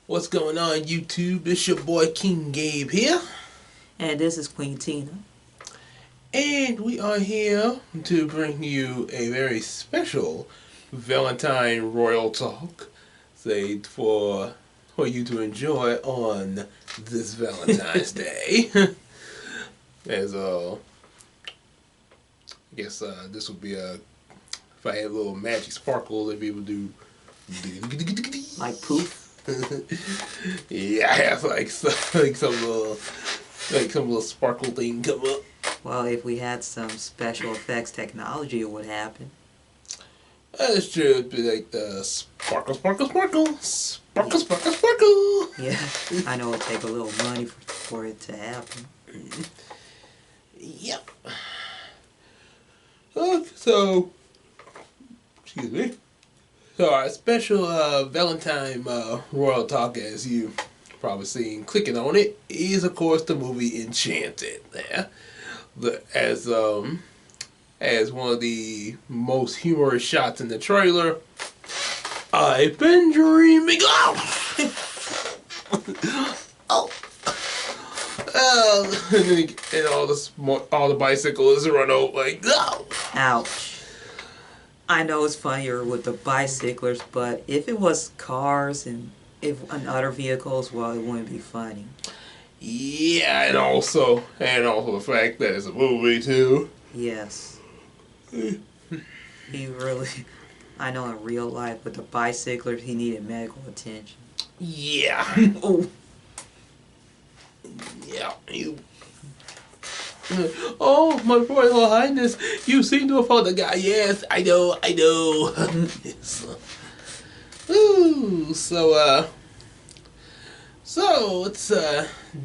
What's going on, YouTube? It's your boy King Gabe here. And this is Queen Tina. And we are here to bring you a very special Valentine Royal Talk, say for you to enjoy on this Valentine's Day. As I guess this would be if I had little magic sparkles, if people do Like poof. Yeah, I have like some little sparkle thing come up. Well, if we had some special effects technology, it would happen. That's true. It'd be like the sparkle, sparkle, sparkle, sparkle, sparkle, sparkle. Yeah, I know it'd take a little money for it to happen. Yep. So, excuse me. So our special Valentine Royal Talk, as you probably seen clicking on it, is of course the movie Enchanted. There, as one of the most humorous shots in the trailer. I've been dreaming. Oh. And all the bicycles run over like, oh. Ouch. I know it's funnier with the bicyclers, but if it was cars and other vehicles, well, it wouldn't be funny. Yeah, and also the fact that it's a movie too. Yes. He really, I know in real life with the bicyclers, he needed medical attention. Yeah. Oh. Yeah. Oh, my Royal Highness, you seem to have found the guy. Yes, I know. Yes. Ooh, so let's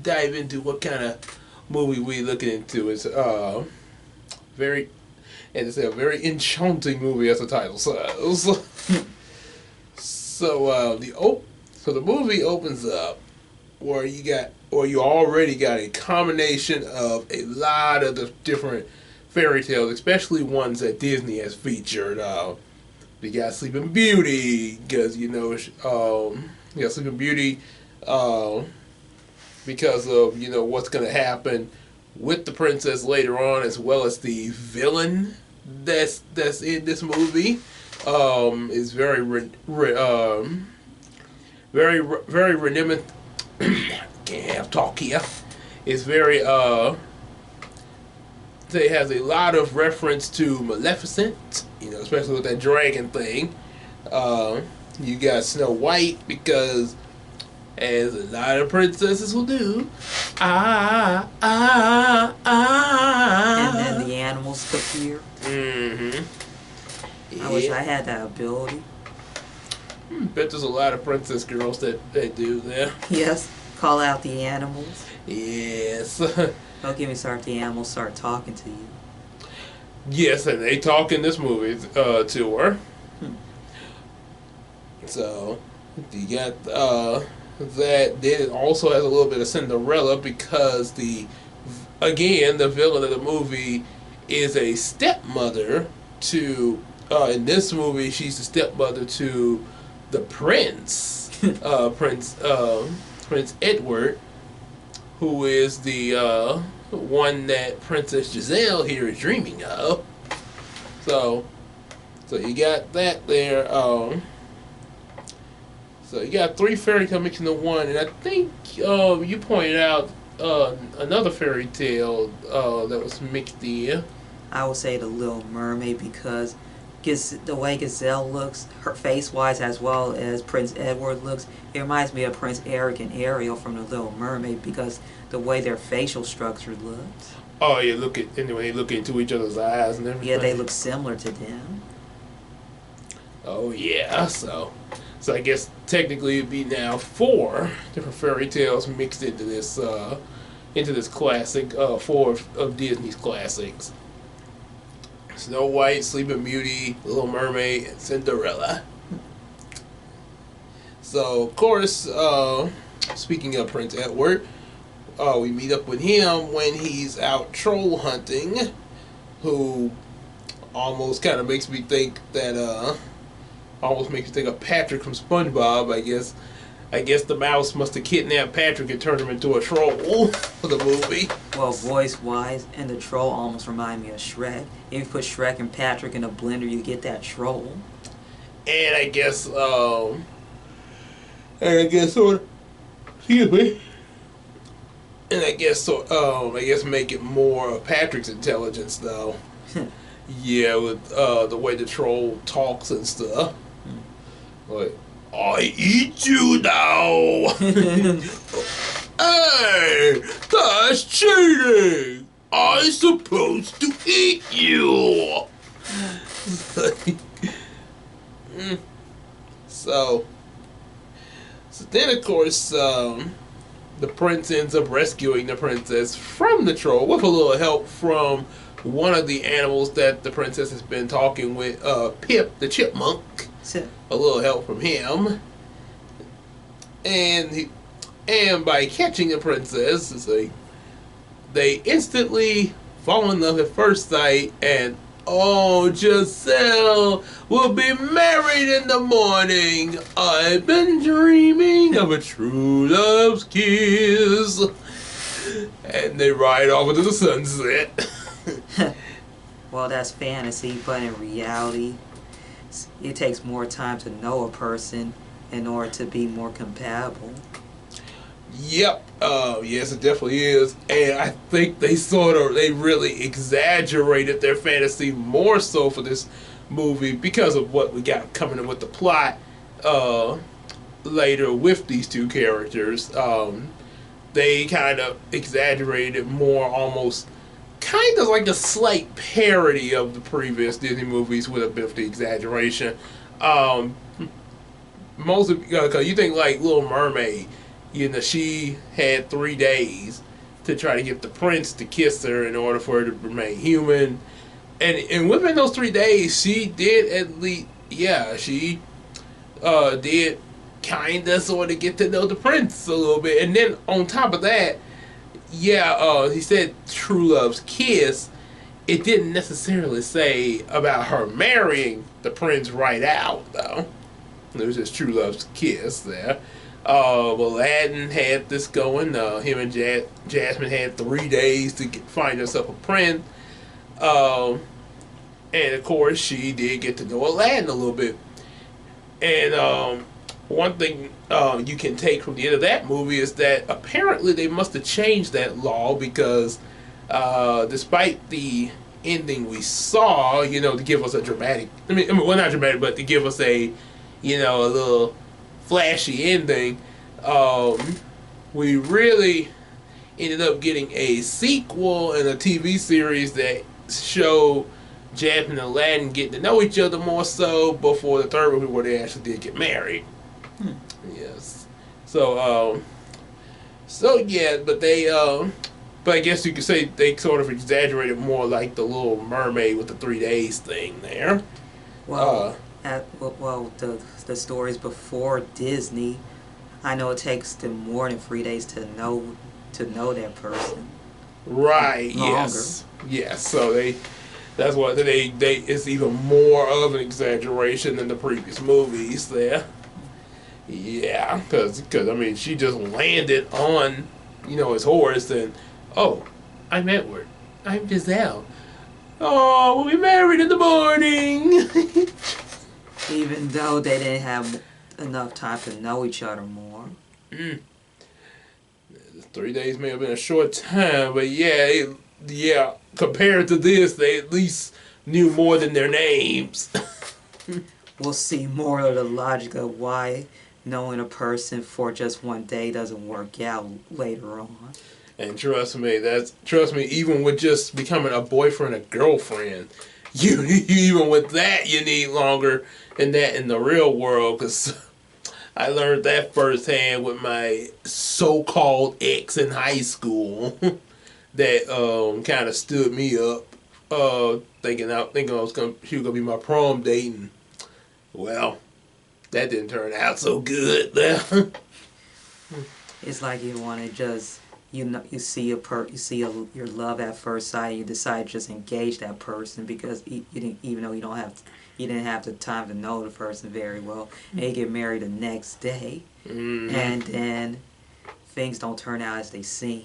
dive into what kind of movie we're looking into. It's a very enchanting movie, as the title says. So the movie opens up where you already got a combination of a lot of the different fairy tales, especially ones that Disney has featured. You got Sleeping Beauty, because you got Sleeping Beauty because of what's going to happen with the princess later on, as well as the villain that's in this movie. Is very reminiscent. Can't have talk here. It's very it has a lot of reference to Maleficent, especially with that dragon thing. You got Snow White, because as a lot of princesses will do, And then the animals appear. Mm-hmm. I wish I had that ability. Bet there's a lot of princess girls that do that. Yes, call out the animals. Yes. Don't get me started. The animals start talking to you. Yes, and they talk in this movie to her. So you got that. Then it also has a little bit of Cinderella, because the villain of the movie is a stepmother to. In this movie, she's the stepmother to the prince, Prince Edward, who is the one that Princess Giselle here is dreaming of. So you got that there. So you got three fairy tale mixed into one, and I think you pointed out another fairy tale that was mixed in. I would say the Little Mermaid, because the way Giselle looks, her face-wise, as well as Prince Edward looks, it reminds me of Prince Eric and Ariel from The Little Mermaid, because the way their facial structure looks. Oh yeah, when they look into each other's eyes and everything. Yeah, they look similar to them. Oh yeah, so I guess technically it'd be now 4 different fairy tales mixed into this classic, 4 of Disney's classics. Snow White, Sleeping Beauty, Little Mermaid, and Cinderella. So, of course, speaking of Prince Edward, we meet up with him when he's out troll hunting, who almost kind of makes me think of Patrick from SpongeBob, I guess. I guess the mouse must have kidnapped Patrick and turned him into a troll for the movie. Well, voice-wise, and the troll almost remind me of Shrek. If you put Shrek and Patrick in a blender, you get that troll. And I guess, sort of, excuse me. And I guess make it more Patrick's intelligence, though. Yeah, with the way the troll talks and stuff. Like, I eat you now! Hey, that's cheating! I'm supposed to eat you! So then, of course, the prince ends up rescuing the princess from the troll with a little help from one of the animals that the princess has been talking with, Pip the chipmunk. A little help from him. And by catching the princess, they instantly fall in love at first sight, and oh, Giselle will be married in the morning. I've been dreaming of a true love's kiss. And they ride off into the sunset. Well, that's fantasy, but in reality, it takes more time to know a person in order to be more compatible. Yep. Yes, it definitely is. And I think they really exaggerated their fantasy more so for this movie because of what we got coming in with the plot later with these two characters. They kind of exaggerated it more, almost kind of like a slight parody of the previous Disney movies with a bit of the exaggeration. Mostly because you think like Little Mermaid, she had 3 days to try to get the prince to kiss her in order for her to remain human. And within those 3 days, she did at least, she did kind of sort of get to know the prince a little bit. And then on top of that, he said true love's kiss. It didn't necessarily say about her marrying the prince right out, though. It was just true love's kiss there. Aladdin had this going. Him and Jasmine had 3 days to find herself a prince. And of course, she did get to know Aladdin a little bit. And one thing you can take from the end of that movie is that apparently they must have changed that law because despite the ending we saw, to give us a dramatic, well, not dramatic, but to give us a little flashy ending, we really ended up getting a sequel and a TV series that showed Jasmine and Aladdin getting to know each other more so before the third movie where they actually did get married. Yes. So but I guess you could say they sort of exaggerated more like the Little Mermaid with the 3 days thing there. Well, the stories before Disney, I know it takes them more than 3 days to know that person. Right. Longer. Yes. So that's what they it's even more of an exaggeration than the previous movies there. Yeah, because she just landed on his horse and I'm Edward. I'm Giselle. Oh, we'll be married in the morning. Even though they didn't have enough time to know each other more. 3 days may have been a short time, but compared to this, they at least knew more than their names. We'll see more of the logic of why knowing a person for just 1 day doesn't work out later on. And trust me, even with just becoming a boyfriend and girlfriend, you even with that, you need longer than that in the real world, because I learned that firsthand with my so-called ex in high school that kind of stood me up, thinking she was gonna be my prom date, and well, that didn't turn out so good. It's like you want to just you see your love at first sight. You decide to just engage that person because you he didn't have the time to know the person very well. And he get married the next day. Mm-hmm. And then things don't turn out as they seem.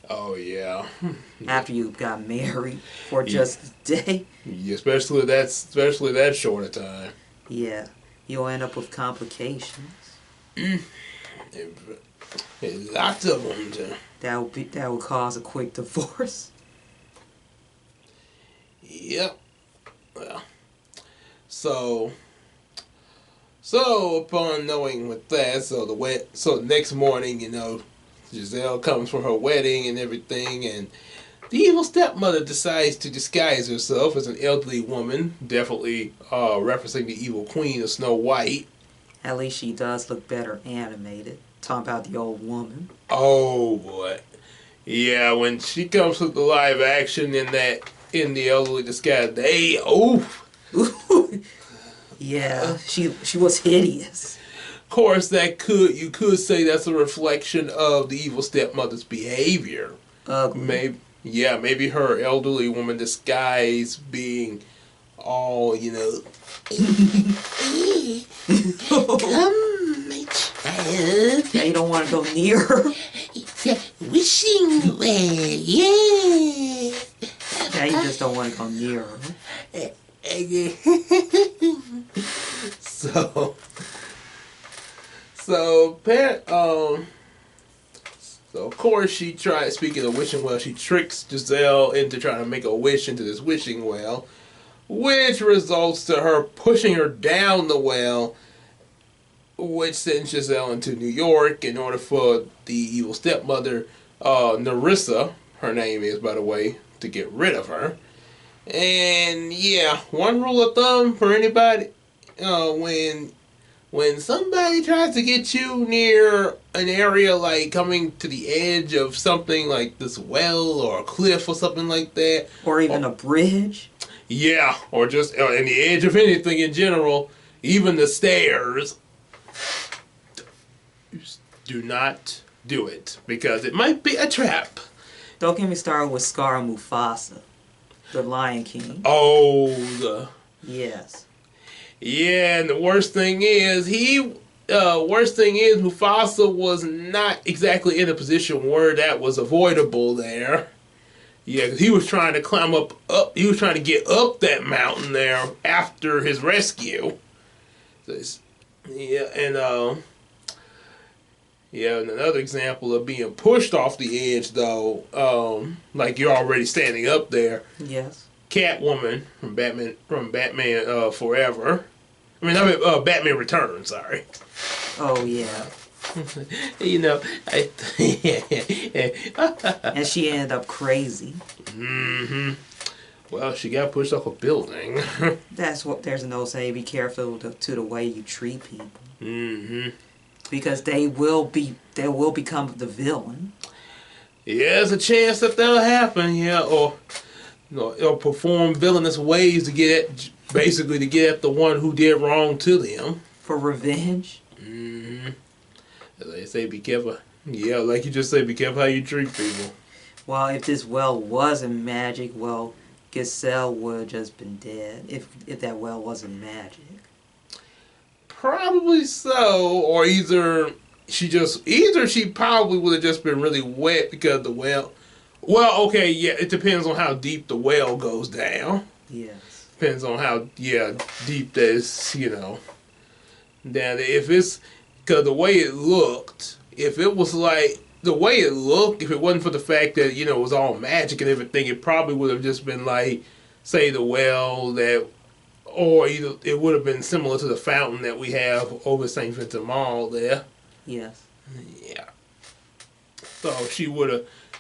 Oh yeah. After you got married for just a day. Yeah, especially that short a time. Yeah, you'll end up with complications. And lots of them too. That will cause a quick divorce. Yep. Well, so upon knowing with that, so the next morning, Giselle comes for her wedding and everything, and the evil stepmother decides to disguise herself as an elderly woman, definitely referencing the evil queen of Snow White. At least she does look better animated. Talking about the old woman. Oh boy, yeah. When she comes with the live action in the elderly disguise, Yeah, she was hideous. Of course, you could say that's a reflection of the evil stepmother's behavior. Ugly. Maybe her elderly woman disguise being all, come, my child. Yeah, you don't want to go near her. Wishing well, yeah. Yeah, you just don't want to go near her. So of course she tried, speaking of wishing well, she tricks Giselle into trying to make a wish into this wishing well, which results to her pushing her down the well, which sends Giselle into New York in order for the evil stepmother, Nerissa, her name is, by the way, to get rid of her. And yeah, one rule of thumb for anybody, when somebody tries to get you near an area like coming to the edge of something like this well or a cliff or something like that. Or even a bridge. Yeah, or just in the edge of anything in general, even the stairs. Do not do it, because it might be a trap. Don't get me started with Scar and Mufasa, the Lion King. Oh, Yes. Yeah, and the worst thing is Mufasa was not exactly in a position where that was avoidable there. Yeah, because he was trying to climb up. He was trying to get up that mountain there after his rescue. And another example of being pushed off the edge, though, like you're already standing up there. Yes. Catwoman from Batman Forever. Batman Returns. Sorry. Oh yeah. And she ended up crazy. Mm-hmm. Well, she got pushed off a building. That's what there's an old saying: be careful to the way you treat people. Mm-hmm. Because they will become the villain. Yeah, there's a chance that that'll happen. Yeah, or perform villainous ways to get at the one who did wrong to them. For revenge. Mm-hmm. As they say, be careful. Yeah, like you just say, be careful how you treat people. Well, if this well wasn't magic, well, Giselle would have just been dead. If that well wasn't magic. Probably so, or either she probably would have just been really wet because the well. Well, okay, yeah, it depends on how deep the well goes down. Yes. Depends on how deep that is, Now, if it's because the way it looked, if it wasn't for the fact that it was all magic and everything, it probably would have just been like, say, the well that. Or either it would have been similar to the fountain that we have over St. Vincent Mall there. Yes. Yeah. So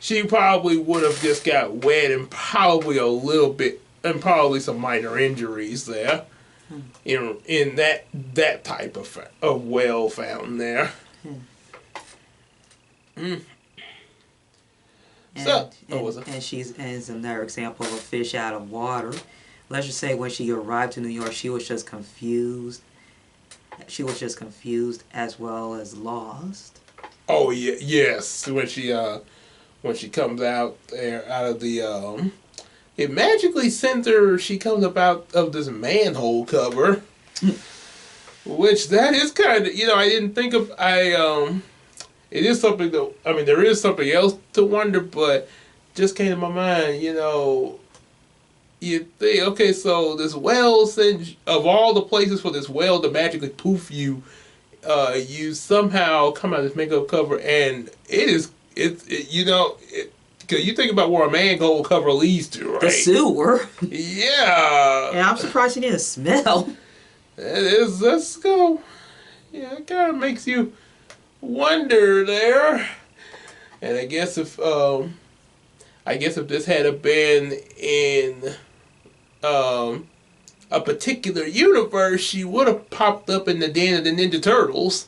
she probably would have just got wet and probably a little bit, and probably some minor injuries there. In that type of well fountain there. And, and she's another example of a fish out of water. Let's just say when she arrived to New York, she was just confused. She was just confused as well as lost. Oh yeah, yes. When she comes out there out of the it magically sends her. She comes up out of this manhole cover, which that is kind of, I didn't think of. It is something that, I mean, there is something else to wonder, but just came to my mind. You think, okay, so this well sends, of all the places for this well to magically poof you, you somehow come out of this makeup cover, and because you think about where a manhole cover leads to, right? The sewer. Yeah. And I'm surprised she didn't smell. Let's go. Yeah, it kind of makes you wonder there. And I guess if this had been in a particular universe, she would have popped up in the Den of the Ninja Turtles.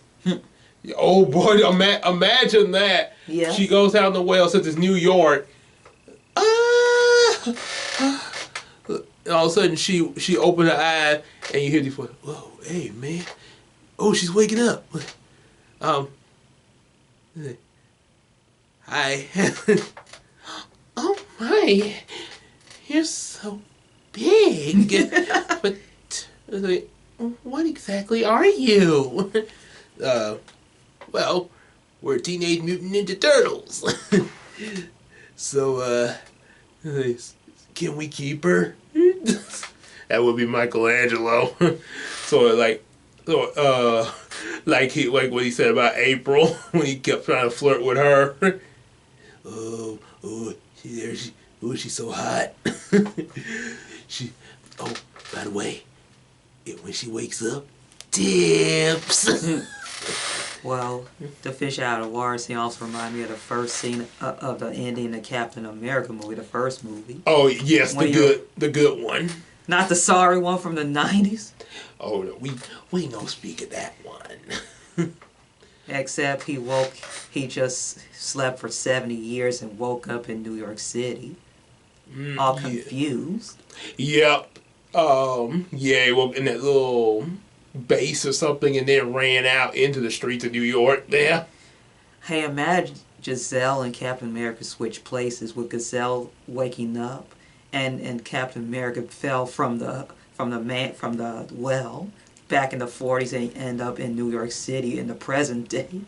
Oh boy, imagine that. Yeah. She goes out in the well since it's New York. And all of a sudden she opened her eye and you hear these voices. Whoa, hey man. Oh, she's waking up. Hi. Oh my. You're so big. But what exactly are you? Well, we're Teenage Mutant Ninja Turtles. So, can we keep her? That would be Michelangelo. Like what he said about April when he kept trying to flirt with her. She's so hot. By the way, when she wakes up, dips. Well, the fish out of water scene also reminds me of the first scene of the ending of the Captain America movie, the first movie. Oh yes, the good one. Not the sorry one from the 90s. Oh no, we no speak of that one. Except he just slept for 70 years and woke up in New York City. All confused. Yep. Yeah, he woke in that little base or something and then ran out into the streets of New York there. Hey, imagine Giselle and Captain America switch places with Giselle waking up and Captain America fell from the well back in the 40s and end up in New York City in the present day.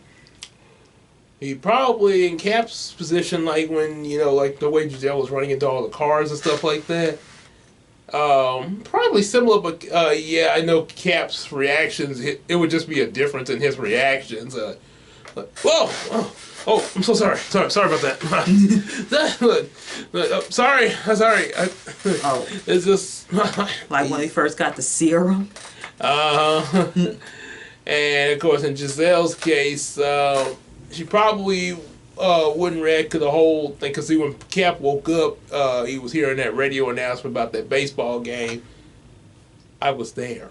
He probably in Cap's position, like when, like the way Giselle was running into all the cars and stuff like that. Probably similar, but yeah, I know Cap's reactions. It would just be a difference in his reactions. Whoa! Oh, I'm so sorry. Sorry about that. Sorry. It's just like when he first got the serum. And of course, in Giselle's case, she probably wouldn't react to the whole thing, because when Cap woke up, he was hearing that radio announcement about that baseball game. I was there.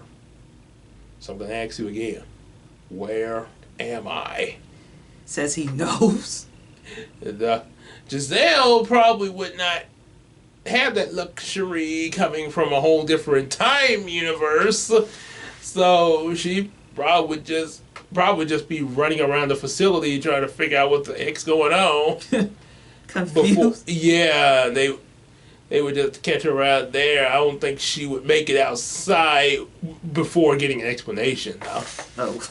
So I'm going to ask you again. Where am I? Says he knows. And, Giselle probably would not have that luxury coming from a whole different time universe. So she probably would just be running around the facility trying to figure out what the heck's going on. Confused. Yeah, they would just catch her out there. I don't think she would make it outside before getting an explanation, though. Oh.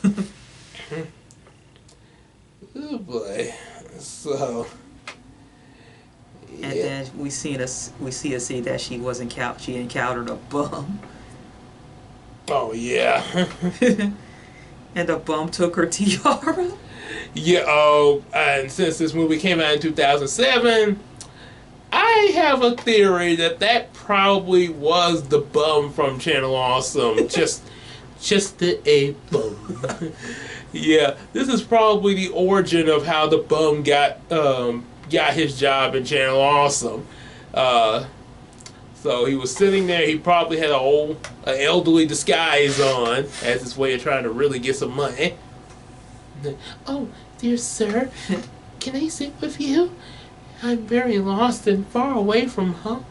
Oh boy. So. And then we see a scene that she encountered a bum. Oh yeah. And the bum took her tiara. Yeah. And since this movie came out in 2007, I have a theory that probably was the bum from Channel Awesome. just a bum. Yeah, this is probably the origin of how the bum got his job in Channel Awesome. So he was sitting there. He probably had an elderly disguise on as his way of trying to really get some money. Oh, dear sir, can I sit with you? I'm very lost and far away from home.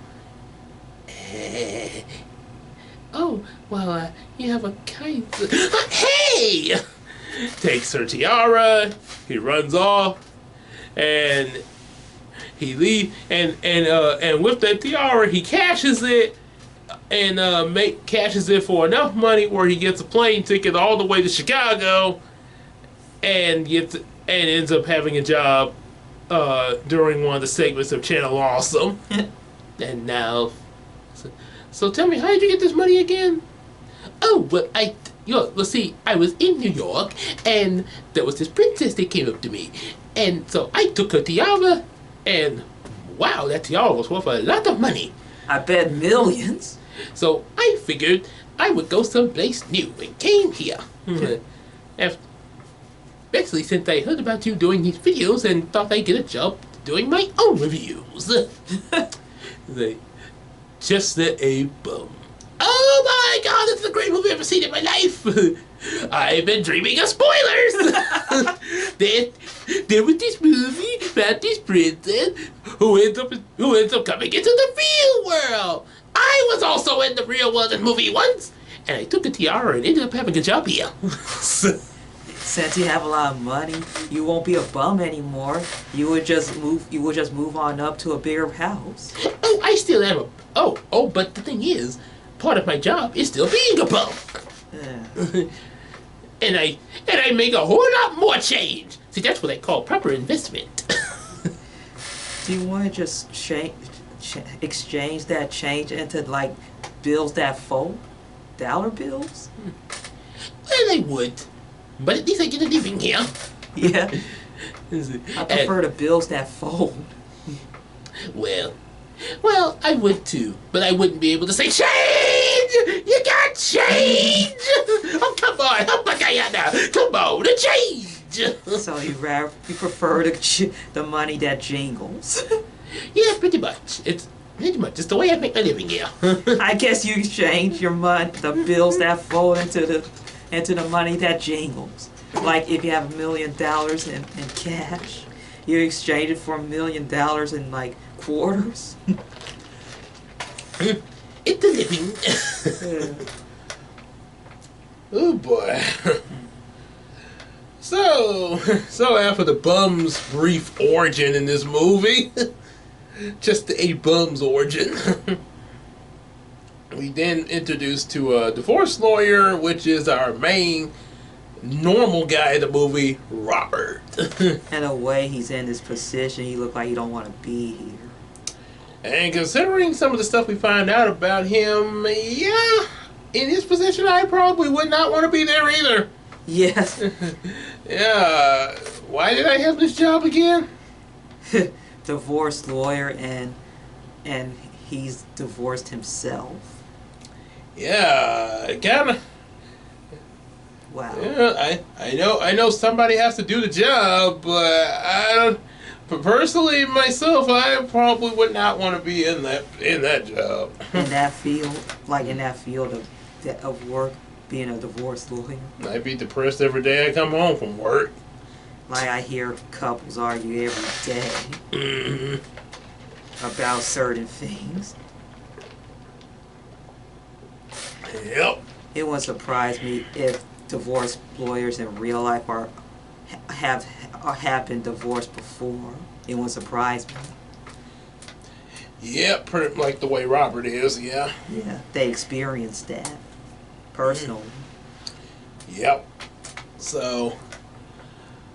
Oh, well, you have a kind... Hey! Takes her tiara, he runs off, and he leave and with that tiara he cashes it and cashes it for enough money where he gets a plane ticket all the way to Chicago and ends up having a job during one of the segments of Channel Awesome. And now, so tell me, how did you get this money again? Oh, well, let's see, I was in New York, and there was this princess that came up to me, and so I took her tiara, and wow, that tiara was worth a lot of money. I bet millions. So I figured I would go someplace new and came here. Especially since I heard about you doing these videos and thought I'd get a job doing my own reviews. Just a bum. Oh my god, this is the greatest movie I've ever seen in my life. I've been dreaming of spoilers. there was this movie about this princess who ends up coming into the real world. I was also in the real world in the movie once, and I took a tiara and ended up having a job here. Since you have a lot of money, you won't be a bum anymore. You would just move on up to a bigger house. Oh, I still am a... Oh, but the thing is, part of my job is still being a bum. Yeah. and I make a whole lot more change. See, that's what I call proper investment. Do you want to just exchange that change into, like, bills that fold? Dollar bills? Well, I would. But at least I get a living here. Yeah. I prefer the bills that fold. Well, I would too, but I wouldn't be able to say, change! You got change! Oh, come on, help my Guyana! Come on, the change! So you prefer the money that jingles? Yeah, pretty much. It's the way I make my living here. I guess you exchange your money, the bills that fold into the money that jingles. Like if you have $1 million in cash, you exchange it for $1 million in like quarters. It's a living. Oh boy. So after the bum's brief origin in this movie, just a bum's origin, we then introduced to a divorce lawyer, which is our main normal guy in the movie, Robert. In a way, he's in this position, he look like he don't want to be here. And considering some of the stuff we find out about him, yeah, in his position, I probably would not want to be there either. Yes. Yeah. Why did I have this job again? Divorce lawyer, and he's divorced himself. Yeah, kinda. Wow. Yeah, I know somebody has to do the job, but but personally myself, I probably would not want to be in that job. In that field, of work, being a divorce lawyer. I'd be depressed every day I come home from work. Like I hear couples argue every day about certain things. Yep. It wouldn't surprise me if divorce lawyers in real life have been divorced before. It wouldn't surprise me. Yep, pretty like the way Robert is, yeah. Yeah, they experienced that personally. Yep. So,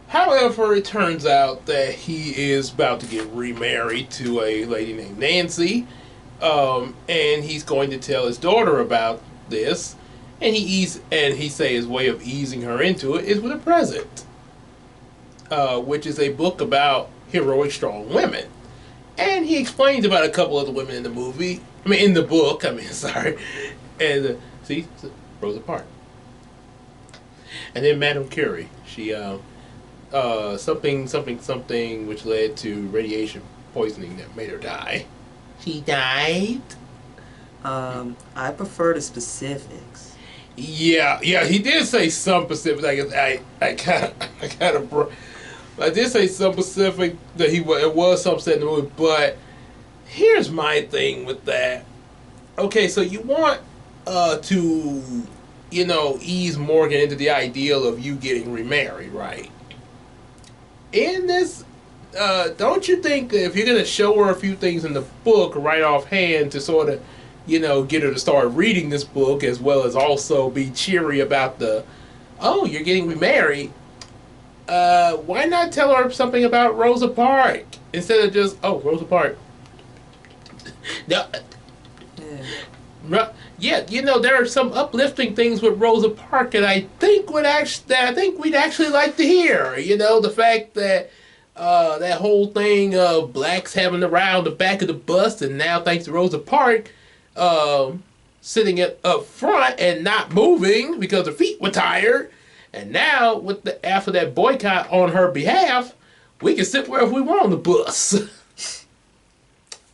however, it turns out that he is about to get remarried to a lady named Nancy, and he's going to tell his daughter about this, and he say his way of easing her into it is with a present, which is a book about heroic, strong women. And he explains about a couple of the women in the movie. In the book. Sorry. And see, Rosa Parks. And then Madame Curie. She something which led to radiation poisoning that made her die. She died. I prefer the specifics. Yeah. He did say some specifics. I did say some specific that it was something said in the movie, but here's my thing with that. Okay, so you want to, ease Morgan into the ideal of you getting remarried, right? In this don't you think that if you're gonna show her a few things in the book right offhand to sort of, get her to start reading this book as well as also be cheery about oh, you're getting remarried. Why not tell her something about Rosa Parks instead of just, oh, Rosa Parks. No, yeah, there are some uplifting things with Rosa Parks, and I think we'd actually like to hear. The fact that that whole thing of blacks having around the back of the bus, and now thanks to Rosa Parks, sitting up front and not moving because her feet were tired, and now after that boycott on her behalf, we can sit wherever we want on the bus.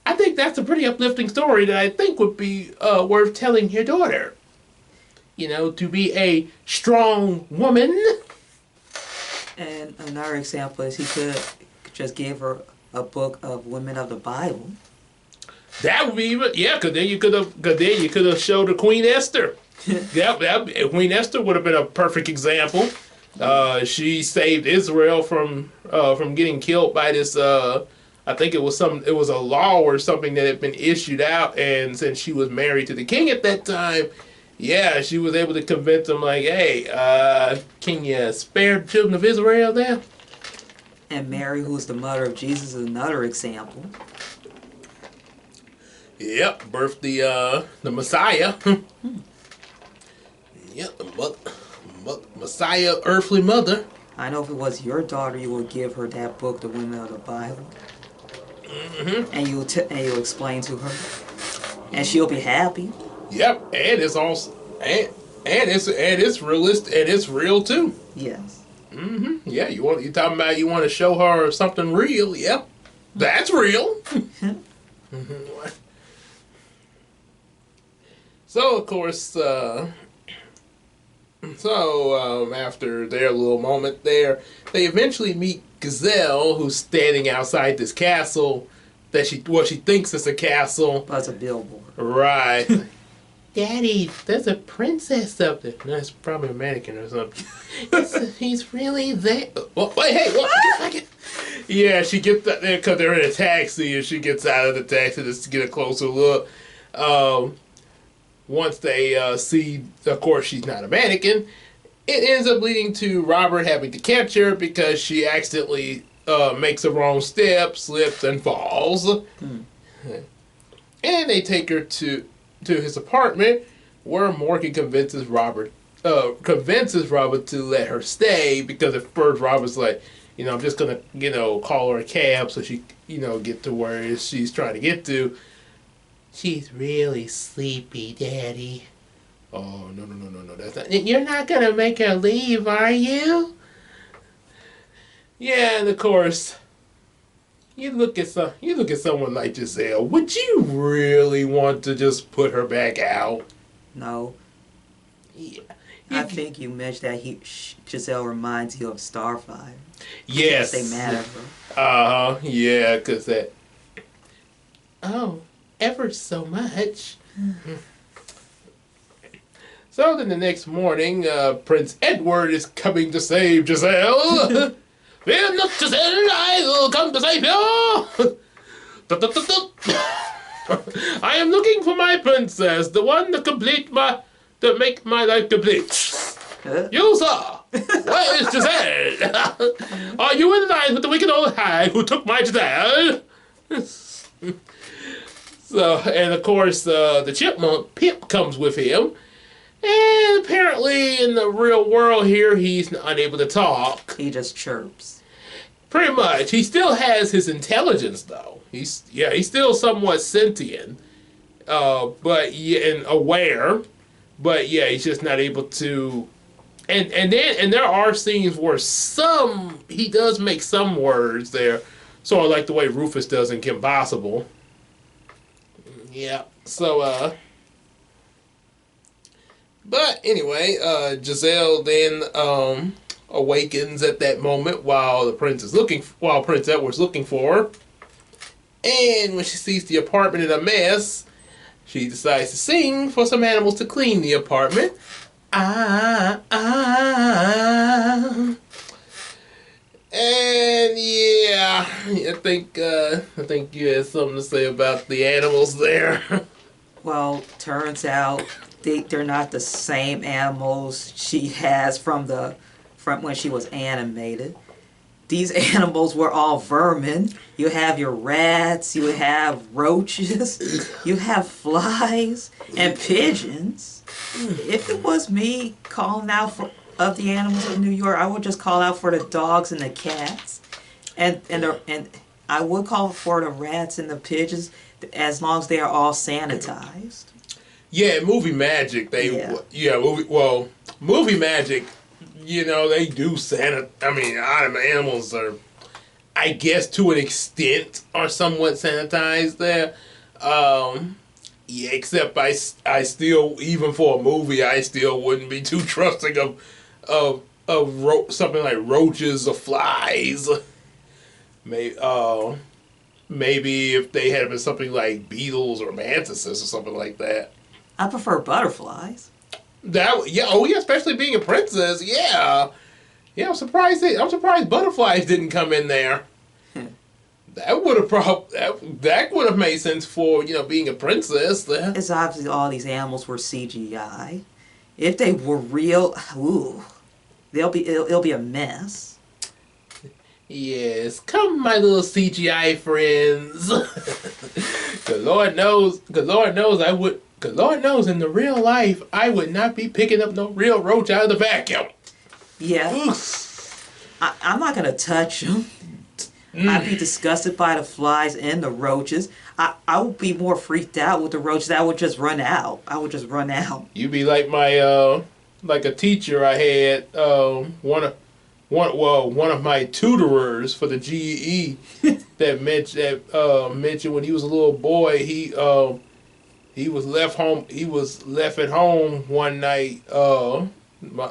I think that's a pretty uplifting story that I think would be worth telling your daughter. To be a strong woman. And another example is he could just give her a book of women of the Bible. That would be because then you could have showed her Queen Esther. Queen Esther would have been a perfect example. She saved Israel from getting killed by this. I think it was a law or something that had been issued out, and since she was married to the king at that time, yeah, she was able to convince him, like, hey, can you spare the children of Israel there? And Mary, who's the mother of Jesus, is another example. Yep, birthed the Messiah. Yep, the Messiah, earthly mother. I know if it was your daughter, you would give her that book, The Women of the Bible. Mm-hmm. And you'll explain to her, and she'll be happy. Yep, and it's also it's realistic, and it's real too. Yes. Mm-hmm. Yeah, you want to show her something real? Yep, that's real. Mm-hmm. So of course, after their little moment there, they eventually meet Gazelle, who's standing outside this castle that she thinks is a castle. That's a billboard. Right. Daddy, there's a princess up there. No, it's probably a mannequin or something. He's really there. Oh, wait, hey, what? Yeah, she gets there because they're in a taxi, and she gets out of the taxi just to get a closer look. Once they see, of course, she's not a mannequin, it ends up leading to Robert having to catch her because she accidentally makes a wrong step, slips, and falls. And they take her to his apartment, where Morgan convinces Robert to let her stay, because at first Robert's like, I'm just gonna, call her a cab so she, get to where she's trying to get to. She's really sleepy, Daddy. Oh, no, that's not... You're not gonna make her leave, are you? Yeah, and of course, you look at someone like Giselle. Would you really want to just put her back out? No. Yeah. I think you mentioned that Giselle reminds you of Starfire. Yes. They mad at her. Yeah, because that... Oh, ever so much. So then the next morning, Prince Edward is coming to save Giselle. Fear not, Giselle, I will come to save you. I am looking for my princess, the one to make my life complete. You, sir, where is Giselle? Are you in line with the wicked old hag who took my Giselle? So, and of course, the chipmunk, Pip, comes with him. And apparently in the real world here, he's unable to talk. He just chirps. Pretty much. He still has his intelligence, though. He's still somewhat sentient. And aware. But yeah, he's just not able to... And there are scenes where he does make some words there. Sort of like the way Rufus does in Kim Possible. Yeah, so, but anyway, Giselle then, awakens at that moment while Prince Edward's looking for her. And when she sees the apartment in a mess, she decides to sing for some animals to clean the apartment. And yeah, I think you had something to say about the animals there. Well, turns out they're not the same animals she has from when she was animated. These animals were all vermin. You have your rats, you have roaches, you have flies and pigeons. If it was me calling out of the animals of New York, I would just call out for the dogs and the cats, and I would call for the rats and the pigeons as long as they are all sanitized. Yeah, movie magic. Movie magic. You know, they do animals are, I guess, to an extent, are somewhat sanitized there. Yeah, except I still, even for a movie, I still wouldn't be too trusting of something like roaches or flies. Maybe if they had been something like beetles or mantises or something like that. I prefer butterflies. Especially being a princess, yeah. I'm surprised butterflies didn't come in there. That would have made sense for being a princess. It's obviously all these animals were CGI. If they were real, it'll be a mess. Yes, come my little CGI friends. Cause Lord knows in the real life I would not be picking up no real roach out of the vacuum. Yeah. I'm not gonna touch them. I'd be disgusted by the flies and the roaches. I would be more freaked out with the roaches. I would just run out. You'd be like my like a teacher I had, one of my tutorers for the GEE that mentioned when he was a little boy, he was left at home one night. Mom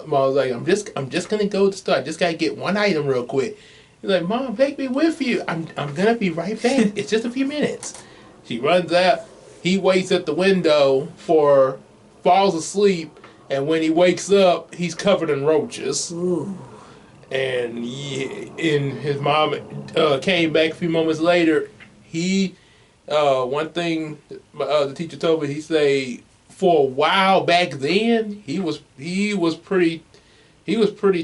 was like, I'm just gonna go to the store. I just gotta get one item real quick. He's like, Mom, take me with you. I'm gonna be right back. It's just a few minutes. She runs out. He waits at the window falls asleep, and when he wakes up, he's covered in roaches. Ooh. And his mom came back a few moments later. One thing the teacher told me, he say for a while back then he was pretty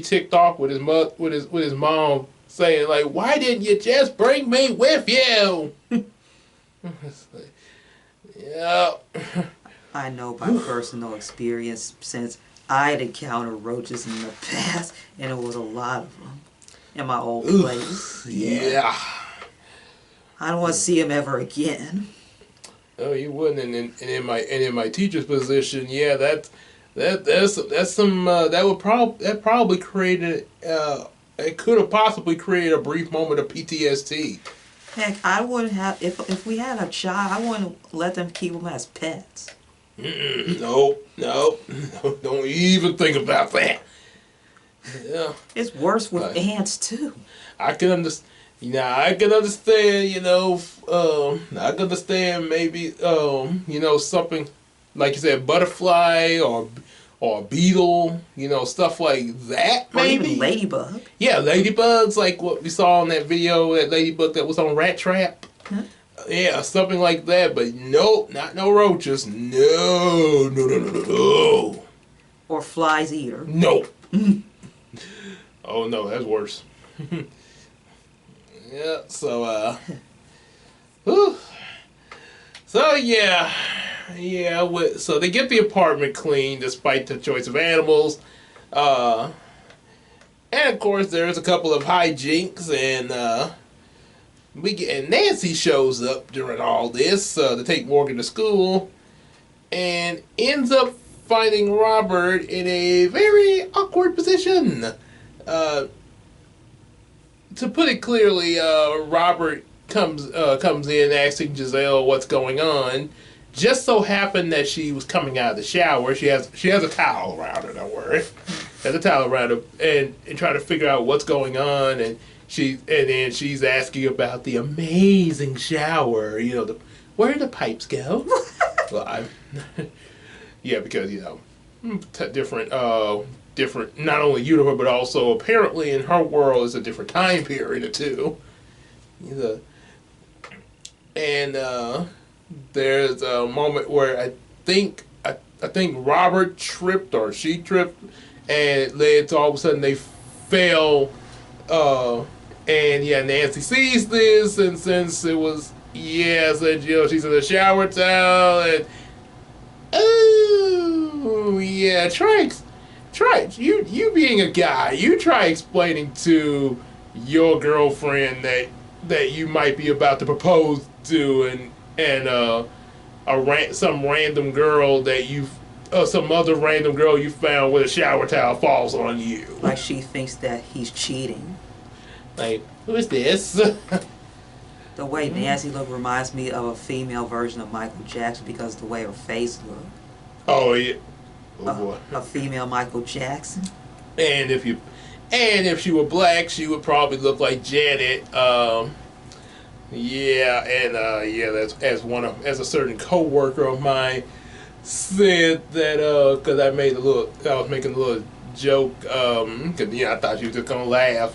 ticked off with his mom saying like, why didn't you just bring me with you? Yeah. I know by personal experience since I'd encountered roaches in the past, and it was a lot of them in my old place. Yeah. I don't want to see them ever again. Oh, you wouldn't. And in my teacher's position, yeah, that's some that probably created it could have possibly created a brief moment of PTSD. Heck, I wouldn't have if we had a child. I wouldn't let them keep them as pets. No, don't even think about that. Yeah, it's worse with ants too. I can understand. I can understand. I can understand maybe. Something like you said, butterfly or beetle. Stuff like that. Maybe or even ladybug. Yeah, ladybugs like what we saw in that video. That ladybug that was on Rat Trap. Huh? Yeah, something like that, but nope, not no roaches. No. Or flies either. Nope. Oh no, that's worse. Yeah, so so they get the apartment clean despite the choice of animals. And of course there's a couple of hijinks and Nancy shows up during all this to take Morgan to school and ends up finding Robert in a very awkward position. To put it clearly, Robert comes in asking Giselle what's going on. Just so happened that she was coming out of the shower. She has a towel around her, don't worry. Has a towel around her and trying to figure out what's going on and then she's asking about the amazing shower, where do the pipes go? Well, because different, not only universe but also apparently in her world is a different time period too. He's a and there's a moment where I think Robert tripped or she tripped, and it led to all of a sudden they fell. And yeah, Nancy sees this, and since it was so she's in the shower towel, and oh yeah, try you being a guy, you try explaining to your girlfriend that you might be about to propose to, and some random girl that you some other random girl you found with a shower towel falls on you. Like she thinks that he's cheating. Like, who is this? The way Nancy looked reminds me of a female version of Michael Jackson because the way her face looked. Oh yeah. Oh boy. A female Michael Jackson. And if she were black, she would probably look like Janet. As a certain coworker of mine said that because I was making a little joke because I thought she was just gonna laugh,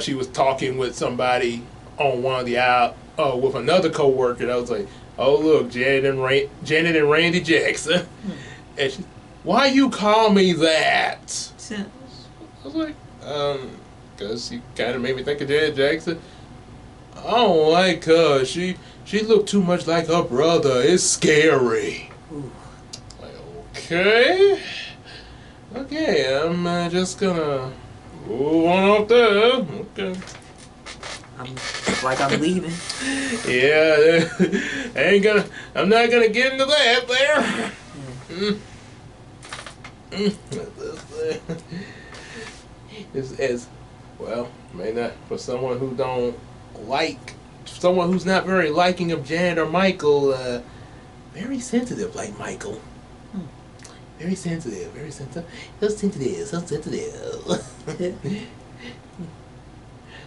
she was talking with somebody on one of the aisle with another coworker, and I was like, oh look, Janet and Randy Jackson. And she, why you call me that? I was like, because you kind of made me think of Janet Jackson. I don't like her. She looked too much like her brother. It's scary. Ooh. Like, okay, I'm just gonna move on up there. Okay. I'm leaving. Yeah, I'm not gonna get into that there. As well, may not for someone who's not very liking of Janet or Michael, very sensitive like Michael. Very sensitive. So sensitive.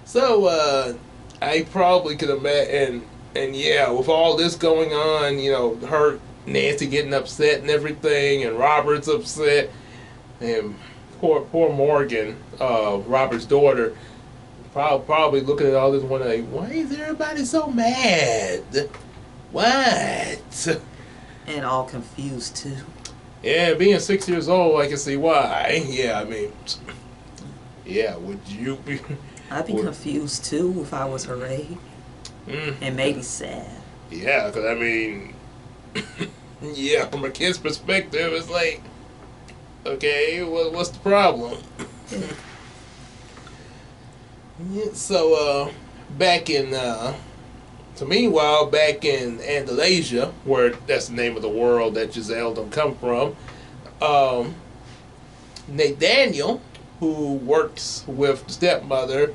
So, I probably could imagine, and yeah, with all this going on, her, Nancy getting upset and everything, and Robert's upset, and poor Morgan, Robert's daughter, probably looking at all this one like, why is everybody so mad? What? And all confused too. Yeah, being 6 years old, I can see why. Yeah, I mean, yeah, would you be? I'd be confused too if I was her age. And maybe sad. Yeah, because I mean, yeah, from a kid's perspective, it's like, okay, what's the problem? Yeah, so, meanwhile, back in Andalasia, where that's the name of the world that Giselle don't come from, Nathaniel, who works with the stepmother,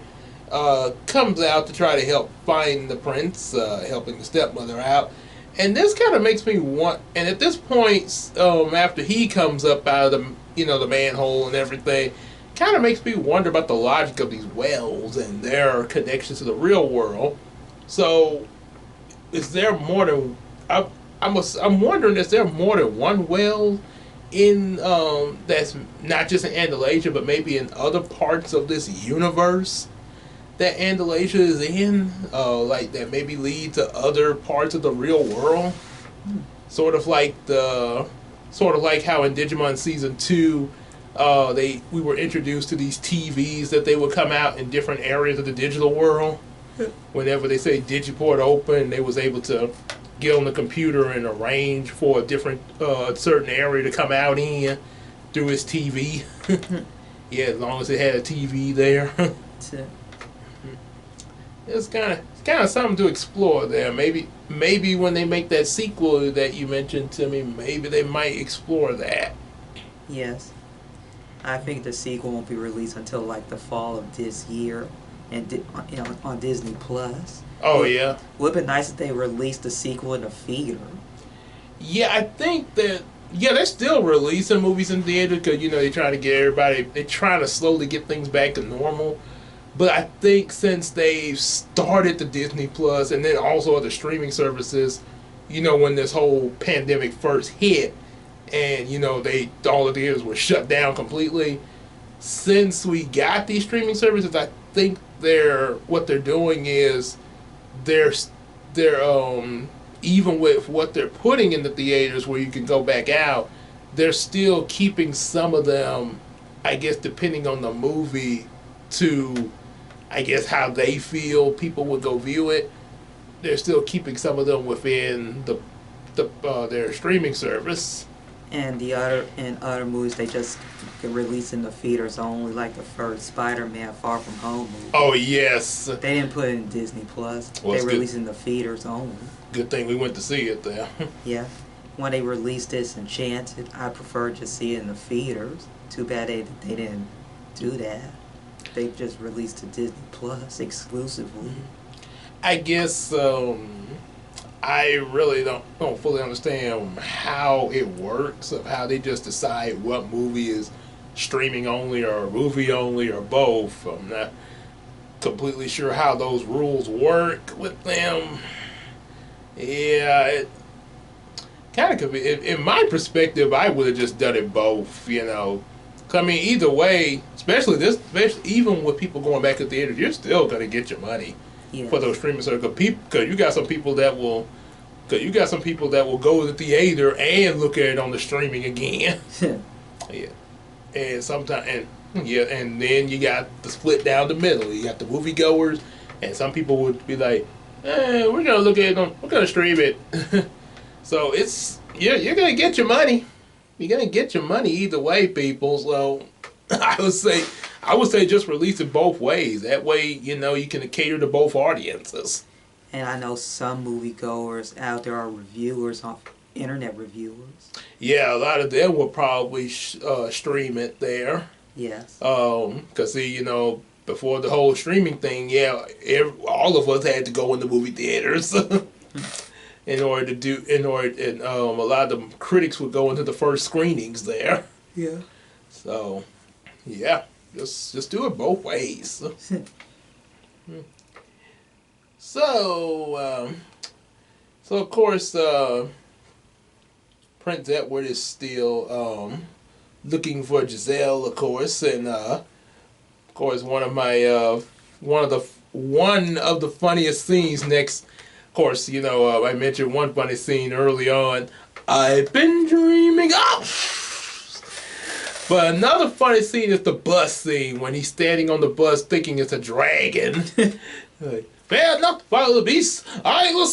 comes out to try to help find the prince, helping the stepmother out. And this kind of makes me want, and at this point, after he comes up out of the manhole and everything, kind of makes me wonder about the logic of these wells and their connections to the real world. So, is there more than I'm wondering, is there more than one well in that's not just in Andalasia, but maybe in other parts of this universe that Andalasia is in, like that maybe lead to other parts of the real world, sort of like how in Digimon Season 2, we were introduced to these TVs that they would come out in different areas of the digital world. Whenever they say Digiport open, they was able to get on the computer and arrange for a different certain area to come out in through its TV. Yeah, as long as it had a TV there. It's kind of something to explore there. Maybe when they make that sequel that you mentioned to me, maybe they might explore that. Yes, I think the sequel won't be released until like the fall of this year, and on Disney Plus. Oh yeah. Would have been nice if they released the sequel in the theater. Yeah, I think that. Yeah, they're still releasing movies in theater because they're trying to get everybody. They're trying to slowly get things back to normal. But I think since they've started the Disney Plus and then also other streaming services, when this whole pandemic first hit, and all the theaters were shut down completely. Since we got these streaming services, I think what they're doing is they're even with what they're putting in the theaters where you can go back out, they're still keeping some of them, I guess, depending on the movie, to, I guess, how they feel people would go view it. They're still keeping some of them within their streaming service. And other movies they just can release in the theaters only, like the first Spider-Man Far From Home movie. Oh yes. They didn't put it in Disney Plus. Well, they released it in the theaters only. Good thing we went to see it there. Yeah. When they released this Enchanted, I preferred to see it in the theaters. Too bad they didn't do that. They just released to Disney Plus exclusively. I guess I really don't fully understand how it works, of how they just decide what movie is streaming only or movie only or both. I'm not completely sure how those rules work with them. Yeah, it kind of could be. In my perspective, I would have just done it both, you know. I mean, either way, especially even with people going back to the theater, you're still going to get your money for those streaming services. Because you got some people that will go to the theater and look at it on the streaming again. Yeah, and sometimes and then you got the split down the middle. You got the moviegoers, and some people would be like, we're gonna look at it we're gonna stream it. So you're gonna get your money. You're gonna get your money either way, people. So I would say just release it both ways. That way, you know, you can cater to both audiences. And I know some moviegoers out there are reviewers, internet reviewers. Yeah, a lot of them will probably stream it there. Yes. Cause see, you know, before the whole streaming thing, all of us had to go in the movie theaters. A lot of the critics would go into the first screenings there. Yeah. So, yeah, just do it both ways. So of course, Prince Edward is still looking for Giselle, of course, and of course one of the funniest scenes next. Of course, you know, I mentioned one funny scene early on. I've been dreaming But another funny scene is the bus scene when he's standing on the bus thinking it's a dragon. Like, fear not, follow the beast. I will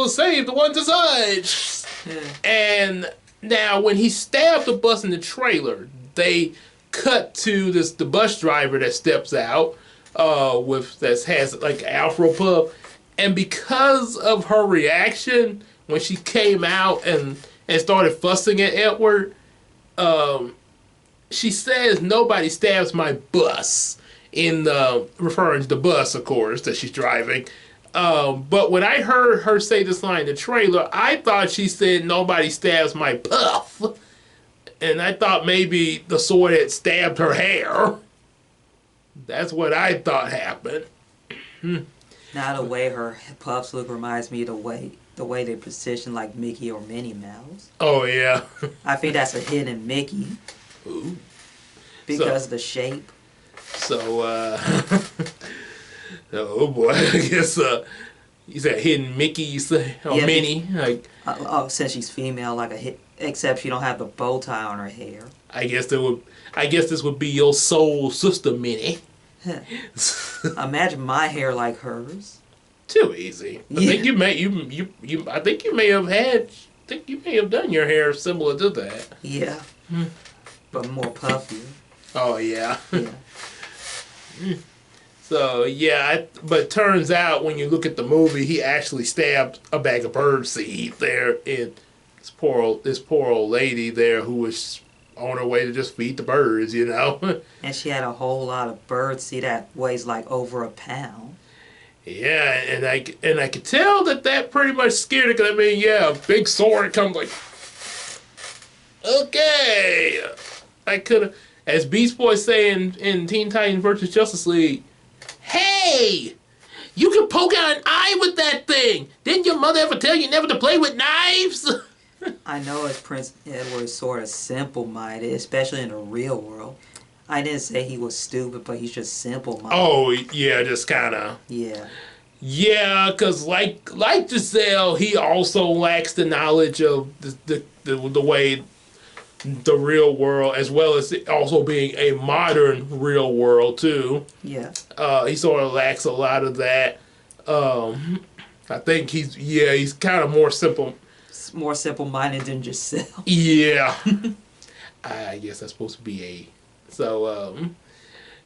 save the ones inside. And now when he stabbed the bus in the trailer, they cut to the bus driver that steps out has like an afro puff. And because of her reaction when she came out and started fussing at Edward, she says, "Nobody stabs my bus," referring to the bus, of course, that she's driving. But when I heard her say this line in the trailer, I thought she said, "Nobody stabs my puff." And I thought maybe the sword had stabbed her hair. That's what I thought happened. Now the way her puffs look reminds me of the way they position like Mickey or Minnie Mouse. Oh, yeah. I think that's a hidden Mickey. Ooh. Because of the shape. So, oh boy, I guess, you said hidden Mickey, you say? Or yeah, Minnie? Since she's female, except she don't have the bow tie on her hair. I guess this would be your soul sister, Minnie. Imagine my hair like hers. Too easy. I think you may have done your hair similar to that. Yeah. But more puffy. Oh yeah. So yeah, but it turns out when you look at the movie, he actually stabbed a bag of birdseed there in this poor old lady there who was on her way to just feed the birds, you know. And she had a whole lot of birdseed that weighs like over a pound. Yeah, and I could tell that pretty much scared her. Cause I mean, yeah, a big sword comes like, okay, I could have, as Beast Boy saying in Teen Titans vs. Justice League, hey, you can poke out an eye with that thing. Didn't your mother ever tell you never to play with knives? I know as Prince Edward is sort of simple-minded, especially in the real world. I didn't say he was stupid, but he's just simple-minded. Oh yeah, just kind of. Yeah. Yeah, cause like Giselle, he also lacks the knowledge of the way the real world, as well as also being a modern real world too. Yeah. He sort of lacks a lot of that. I think he's kind of more simple. More simple-minded than Giselle. Yeah. I guess that's supposed to be a. So,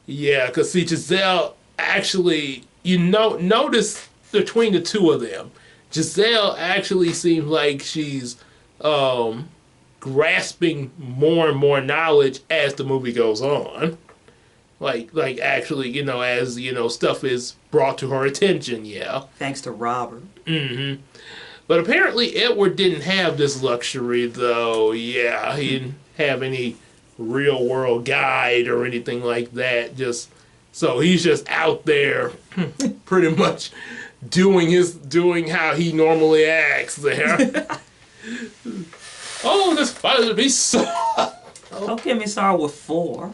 yeah, because see, Giselle actually, notice between the two of them, Giselle actually seems like she's grasping more and more knowledge as the movie goes on. Like actually, as, stuff is brought to her attention, yeah. Thanks to Robert. Mm-hmm. But apparently Edward didn't have this luxury, though. Yeah, he didn't have any real world guide or anything like that. So he's just out there, pretty much doing how he normally acts there. Oh, this fight would be so. Don't get me started with 4.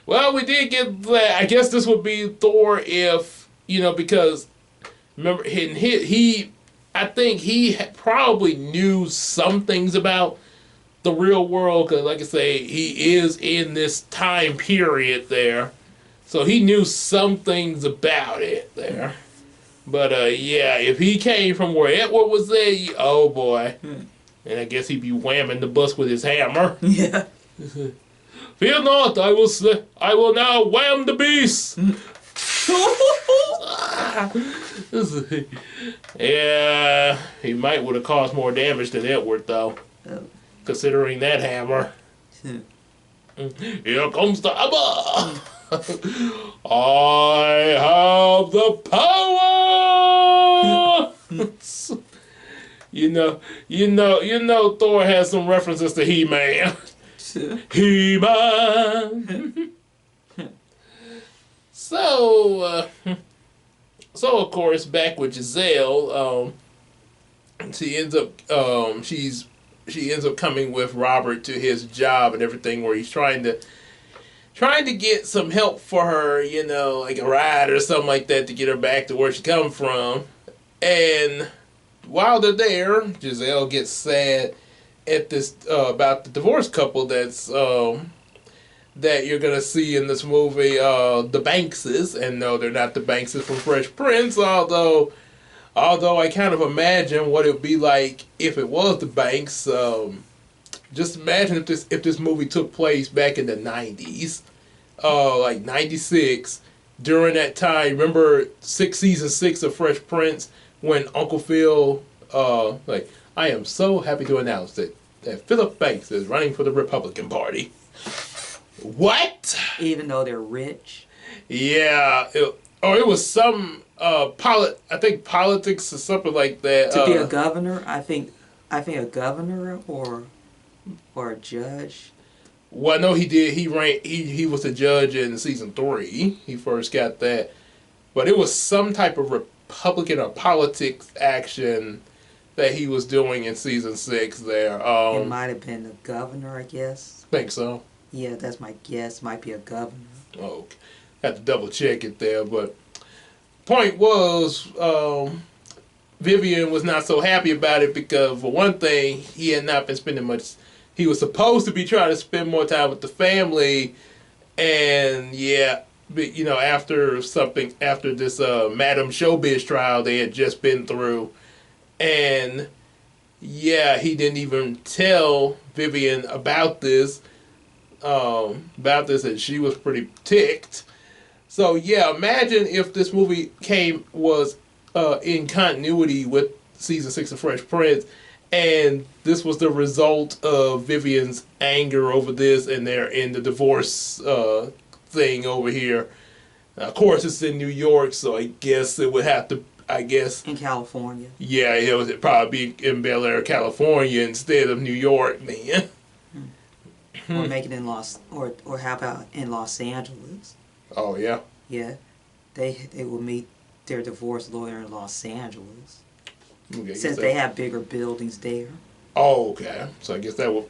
Well, we did get that. I guess this would be Thor if because. Remember, I think he probably knew some things about the real world, because, like I say, he is in this time period there. So he knew some things about it there. But, yeah, if he came from where Edward was there, oh, boy. And I guess he'd be whamming the bus with his hammer. Yeah. Fear not, I will now wham the beast. Yeah, he might would have caused more damage than Edward, though. Oh. Considering that hammer. Here comes the hammer. I have the power. Thor has some references to He-Man. He-Man. So of course, back with Giselle, she ends up coming with Robert to his job and everything, where he's trying to get some help for her, like a ride or something like that, to get her back to where she come from. And while they're there, Giselle gets sad at this about the divorced couple that you're gonna see in this movie, the Bankses. And no, they're not the Bankses from Fresh Prince, although I kind of imagine what it would be like if it was the Banks. Just imagine if this movie took place back in the 90s, like 96, during that time. Remember season 6 of Fresh Prince, when Uncle Phil, I am so happy to announce that Philip Banks is running for the Republican Party. What? Even though they're rich? Yeah. It was some I think politics or something like that. To be a governor? I think a governor or a judge. Well, no, he did. He was a judge in season 3. He first got that. But it was some type of Republican or politics action that he was doing in season 6 there. It might have been the governor, I guess. Think so. Yeah, that's my guess. Might be a governor. Oh, okay. Have to double check it there. But point was, Vivian was not so happy about it because, for one thing, he had not been spending much. He was supposed to be trying to spend more time with the family, and yeah, but, after this Madam Showbiz trial they had just been through, and yeah, he didn't even tell Vivian about this. And she was pretty ticked. So yeah, imagine if this movie was in continuity with season 6 of Fresh Prince, and this was the result of Vivian's anger over this, and they're in the divorce thing over here. Of course, it's in New York, so I guess it would have to. In California. Yeah, it would probably be in Bel Air, California, instead of New York, man. Or make it in or how about in Los Angeles? Oh yeah. Yeah, they will meet their divorce lawyer in Los Angeles, since they have bigger buildings there. Oh, okay. So I guess that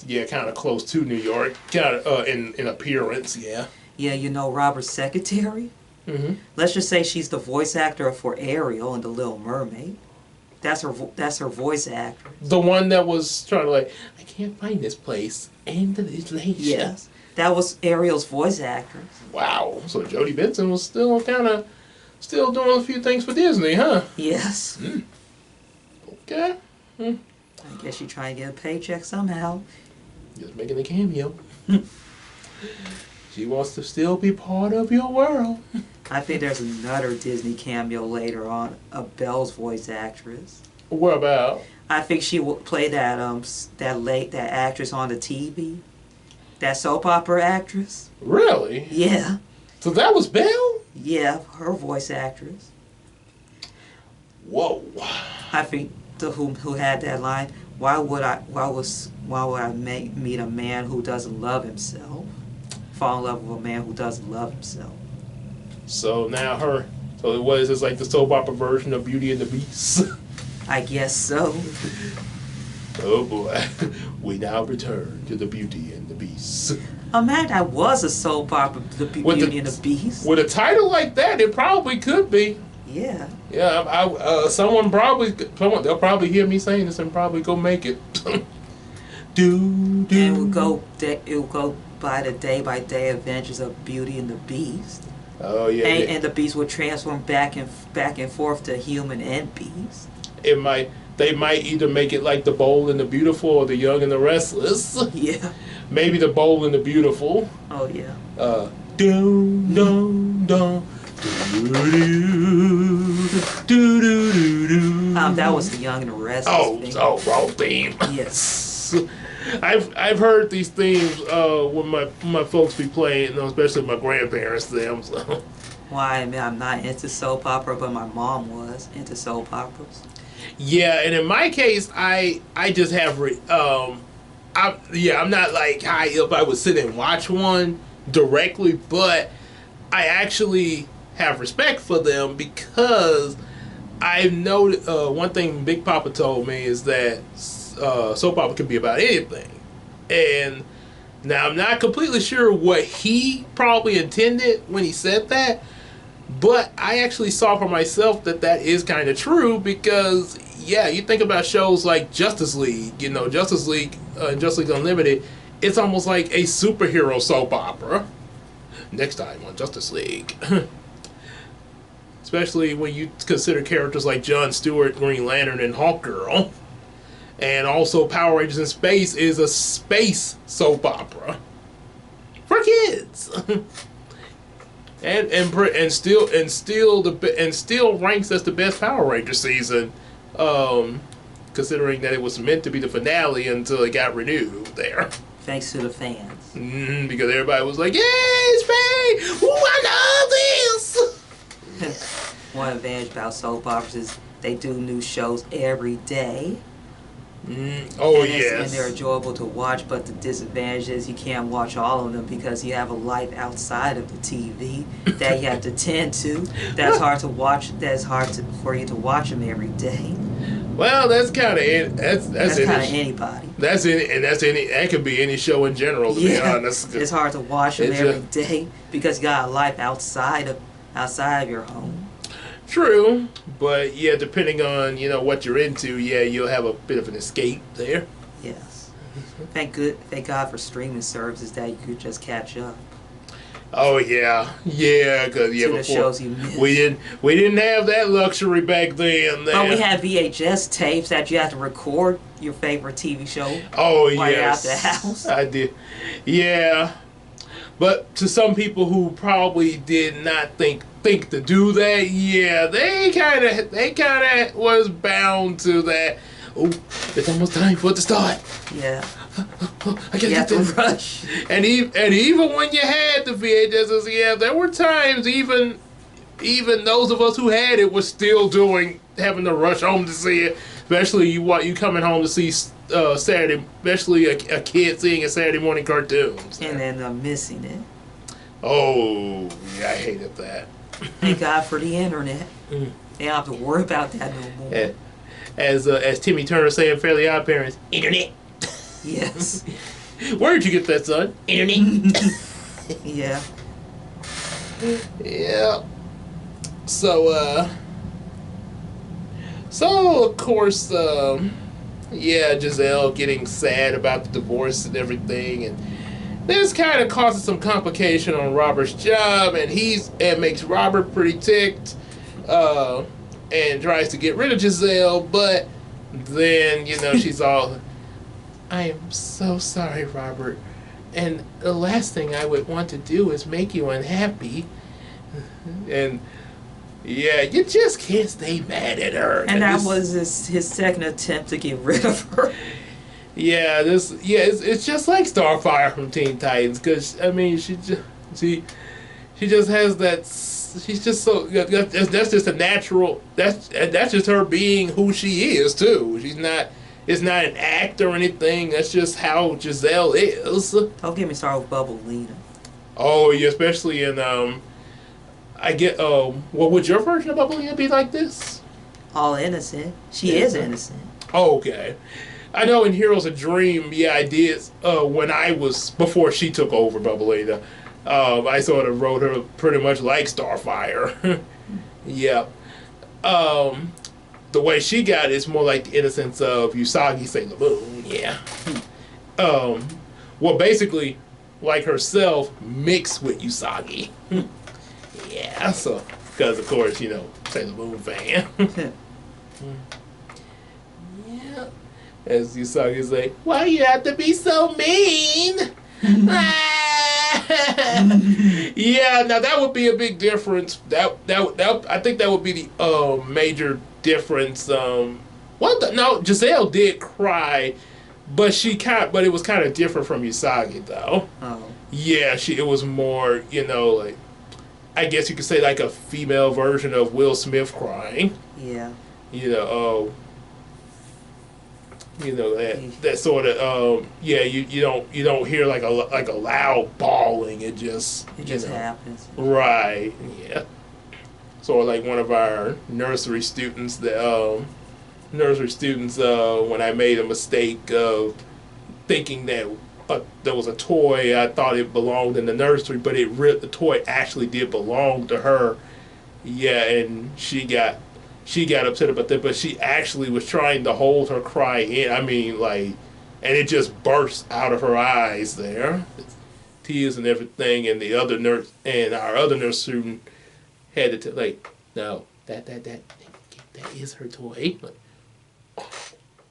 Yeah, kind of close to New York, kind of in appearance. Yeah. Yeah, you know Robert's secretary? Mm-hmm. Let's just say she's the voice actor for Ariel in The Little Mermaid. That's her voice actress. The one that was trying to like, I can't find this place. And it's late. Yes. That was Ariel's voice actress. Wow. So Jodie Benson was still doing a few things for Disney, huh? Yes. Okay. I guess she trying to get a paycheck somehow. Just making a cameo. She wants to still be part of your world. I think there's another Disney cameo later on, a Belle's voice actress. What about? I think she will play that actress on the TV, that soap opera actress. Really? Yeah. So that was Belle? Yeah, her voice actress. Whoa. I think who had that line? Why would I meet a man who doesn't love himself? Fall in love with a man who doesn't love himself. So now so what is this, like the soap opera version of Beauty and the Beast? I guess so. Oh boy. We now return to the Beauty and the Beast. Imagine that was a soap opera, the Beauty and the Beast. With a title like that, it probably could be. Yeah. Yeah, they'll probably hear me saying this and probably go make it. And it will go by the day-by-day adventures of Beauty and the Beast. Oh yeah. And the Beast will transform back and forth to human and beast. They might either make it like The Bold and the Beautiful or The Young and the Restless. Yeah. Maybe The Bold and the Beautiful. Oh yeah. Dun dun dun. That was The Young and the Restless. Wrong theme. Yes. I've heard these themes when my folks be playing, especially my grandparents them. So. Why? I mean, I'm not into soap opera, but my mom was into soap operas. Yeah, and in my case, I just have I'm not like high up. I would sit and watch one directly, but I actually have respect for them because I've noted one thing Big Papa told me is that soap opera can be about anything. And now I'm not completely sure what he probably intended when he said that, but I actually saw for myself that is kind of true because, yeah, you think about shows like Justice League, Justice League Unlimited, it's almost like a superhero soap opera. Next time on Justice League. Especially when you consider characters like Jon Stewart, Green Lantern, and Hawkgirl. And also Power Rangers in Space is a space soap opera. For kids. and still ranks as the best Power Ranger season. Considering that it was meant to be the finale until it got renewed there. Thanks to the fans. Because everybody was like, "Yay, Space! Ooh, I love this!" One advantage about soap operas is they do new shows every day. Yes. And they're enjoyable to watch, but the disadvantage is you can't watch all of them because you have a life outside of the TV that you have to tend to. That's hard to watch. For you to watch them every day. Well, that's kind of that's kind of anybody. That could be any show in general. To be honest, it's hard to watch them every day because you got a life outside of your home. True, but yeah, depending on what you're into, you'll have a bit of an escape there. Yes. Thank God for streaming services that you could just catch up. Oh yeah, because the shows you missed. we didn't have that luxury back then. But we had VHS tapes that you had to record your favorite TV show. Oh while you're out yes, the house. I did. Yeah, but to some people who probably did not think to do that, they kind of was bound to that. Oh, it's almost time for it to start. Yeah. I gotta get this. Rush. And even when you had the VHS, there were times even those of us who had it were still having to rush home to see it. Especially you coming home to see Saturday, especially a kid seeing a Saturday morning cartoons. And then missing it. Oh, yeah, I hated that. Thank God for the internet. They don't have to worry about that no more. As Timmy Turner saying, Fairly Odd Parents, internet. Yes. Where did you get that, son? Internet. Yeah. Yeah. So, so of course, yeah, Giselle getting sad about the divorce and everything, and this kind of causes some complication on Robert's job, and it makes Robert pretty ticked, and tries to get rid of Giselle, but then she's all, I am so sorry, Robert, and the last thing I would want to do is make you unhappy, and yeah, you just can't stay mad at her. And that was his second attempt to get rid of her. Yeah, it's just like Starfire from Teen Titans, because I mean she just has that. She's just so that's just a natural. That's just her being who she is too. She's not. It's not an act or anything. That's just how Giselle is. Don't get me started with Bubblina. Oh, yeah, especially in I get what would your version of Bubblina be like this? All innocent. She is innocent. Oh, okay. I know in Heroes of Dream, yeah, I did when before she took over Bubblina. I sort of wrote her pretty much like Starfire. Yeah. The way she got it is more like the innocence of Usagi Sailor Moon. Yeah. Well, basically, like herself, mixed with Usagi. Yeah, so, because of course, Sailor Moon fan. Yeah. As Usagi's like, why you have to be so mean? Yeah, now that would be a big difference. That I think that would be the major difference. No, Giselle did cry, but it was kind of different from Usagi though. Oh. Yeah, it was more, like, I guess you could say like a female version of Will Smith crying. Yeah. That sort of you don't hear like a loud bawling. It just happens. Right. Yeah. So like one of our nursery students when I made a mistake of thinking that there was a toy, I thought it belonged in the nursery, but the toy actually did belong to her. Yeah, and she got upset about that, but she actually was trying to hold her cry in. I mean, like, and it just burst out of her eyes there, tears and everything. And our other nurse student had to like, no, that is her toy. Like,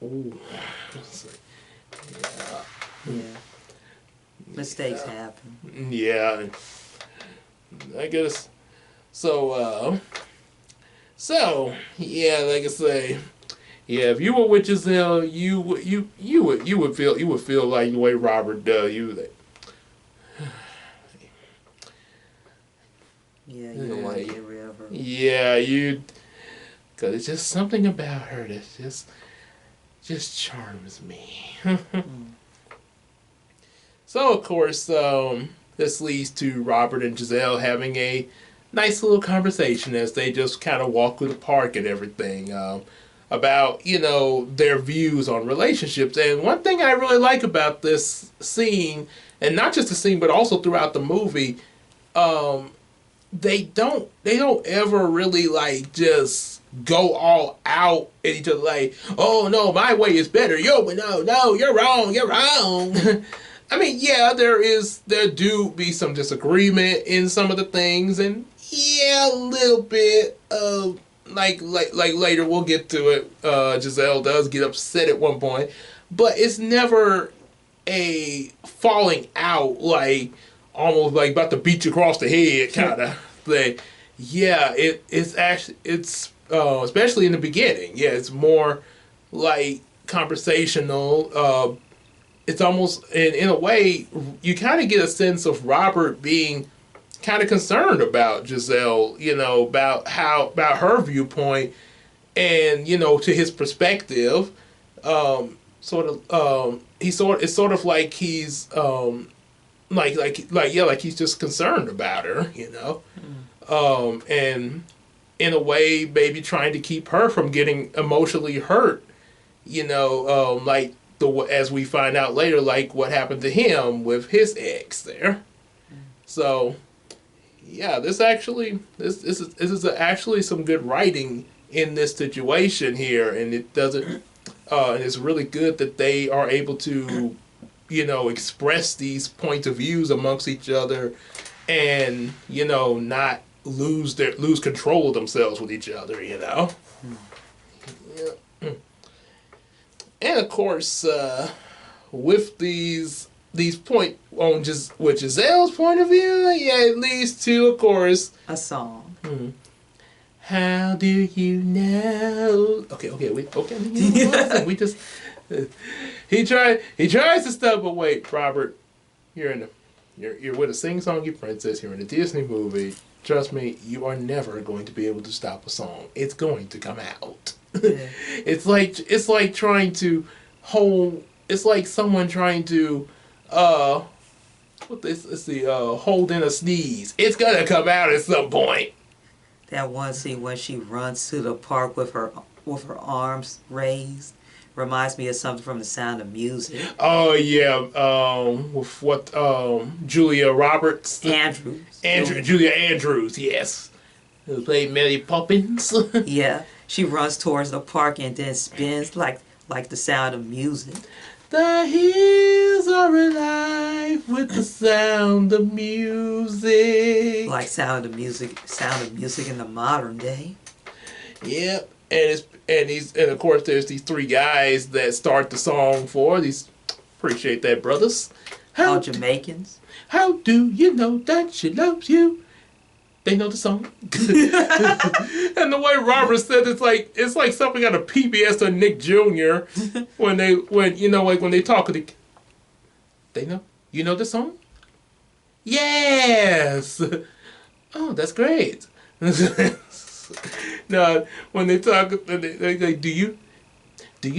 oh, yeah. Mistakes happen. Yeah, I guess. So yeah, like I say, yeah, if you were with Giselle, you would feel like the way Robert does. You like, yeah, you don't want to get rid of her. Yeah, because it's just something about her that just charms me. So of course, this leads to Robert and Giselle having a nice little conversation as they just kind of walk through the park and everything, about their views on relationships. And one thing I really like about this scene, and not just the scene but also throughout the movie, they don't ever really like just go all out at each other like, oh no, my way is better, no, you're wrong. I mean, yeah, there do be some disagreement in some of the things, and yeah, a little bit of like later we'll get to it. Giselle does get upset at one point, but it's never a falling out like almost like about to beat you across the head kind of thing. Yeah, it's actually especially in the beginning. Yeah, it's more like conversational. It's almost in a way you kind of get a sense of Robert being kind of concerned about Giselle, about her viewpoint, and to his perspective, it's sort of like he's like he's just concerned about her, and in a way maybe trying to keep her from getting emotionally hurt, like as we find out later, like what happened to him with his ex there. So, yeah, this is actually some good writing in this situation here, and it doesn't. And it's really good that they are able to, express these points of views amongst each other, and not lose control of themselves with each other. Yeah. And of course, with these point on just with Giselle's point of view, yeah, it leads to, of course, a song. How do you know? Okay, we just he tries to stop, but wait, Robert, you're with a sing-songy princess. You're in a Disney movie. Trust me, you are never going to be able to stop a song. It's going to come out. Yeah. It's like trying to hold. It's like someone trying to hold in a sneeze. It's gonna come out at some point. That one scene when she runs to the park with her arms raised reminds me of something from The Sound of Music. Oh yeah, with what Julia Roberts? Julia Andrews, yes. Who played Mary Poppins. Yeah. She runs towards the park and then spins like The Sound of Music. The hills are alive with the sound of music. Like sound of music in the modern day. Yep, and of course there's these three guys that start the song for these. Appreciate that, brothers. All Jamaicans. How do you know that she loves you? They know the song. And the way Robert said it's like something out of PBS or Nick Jr. when they talk, they know. You know the song? Yes. Oh, that's great. No, when they talk, they like, do you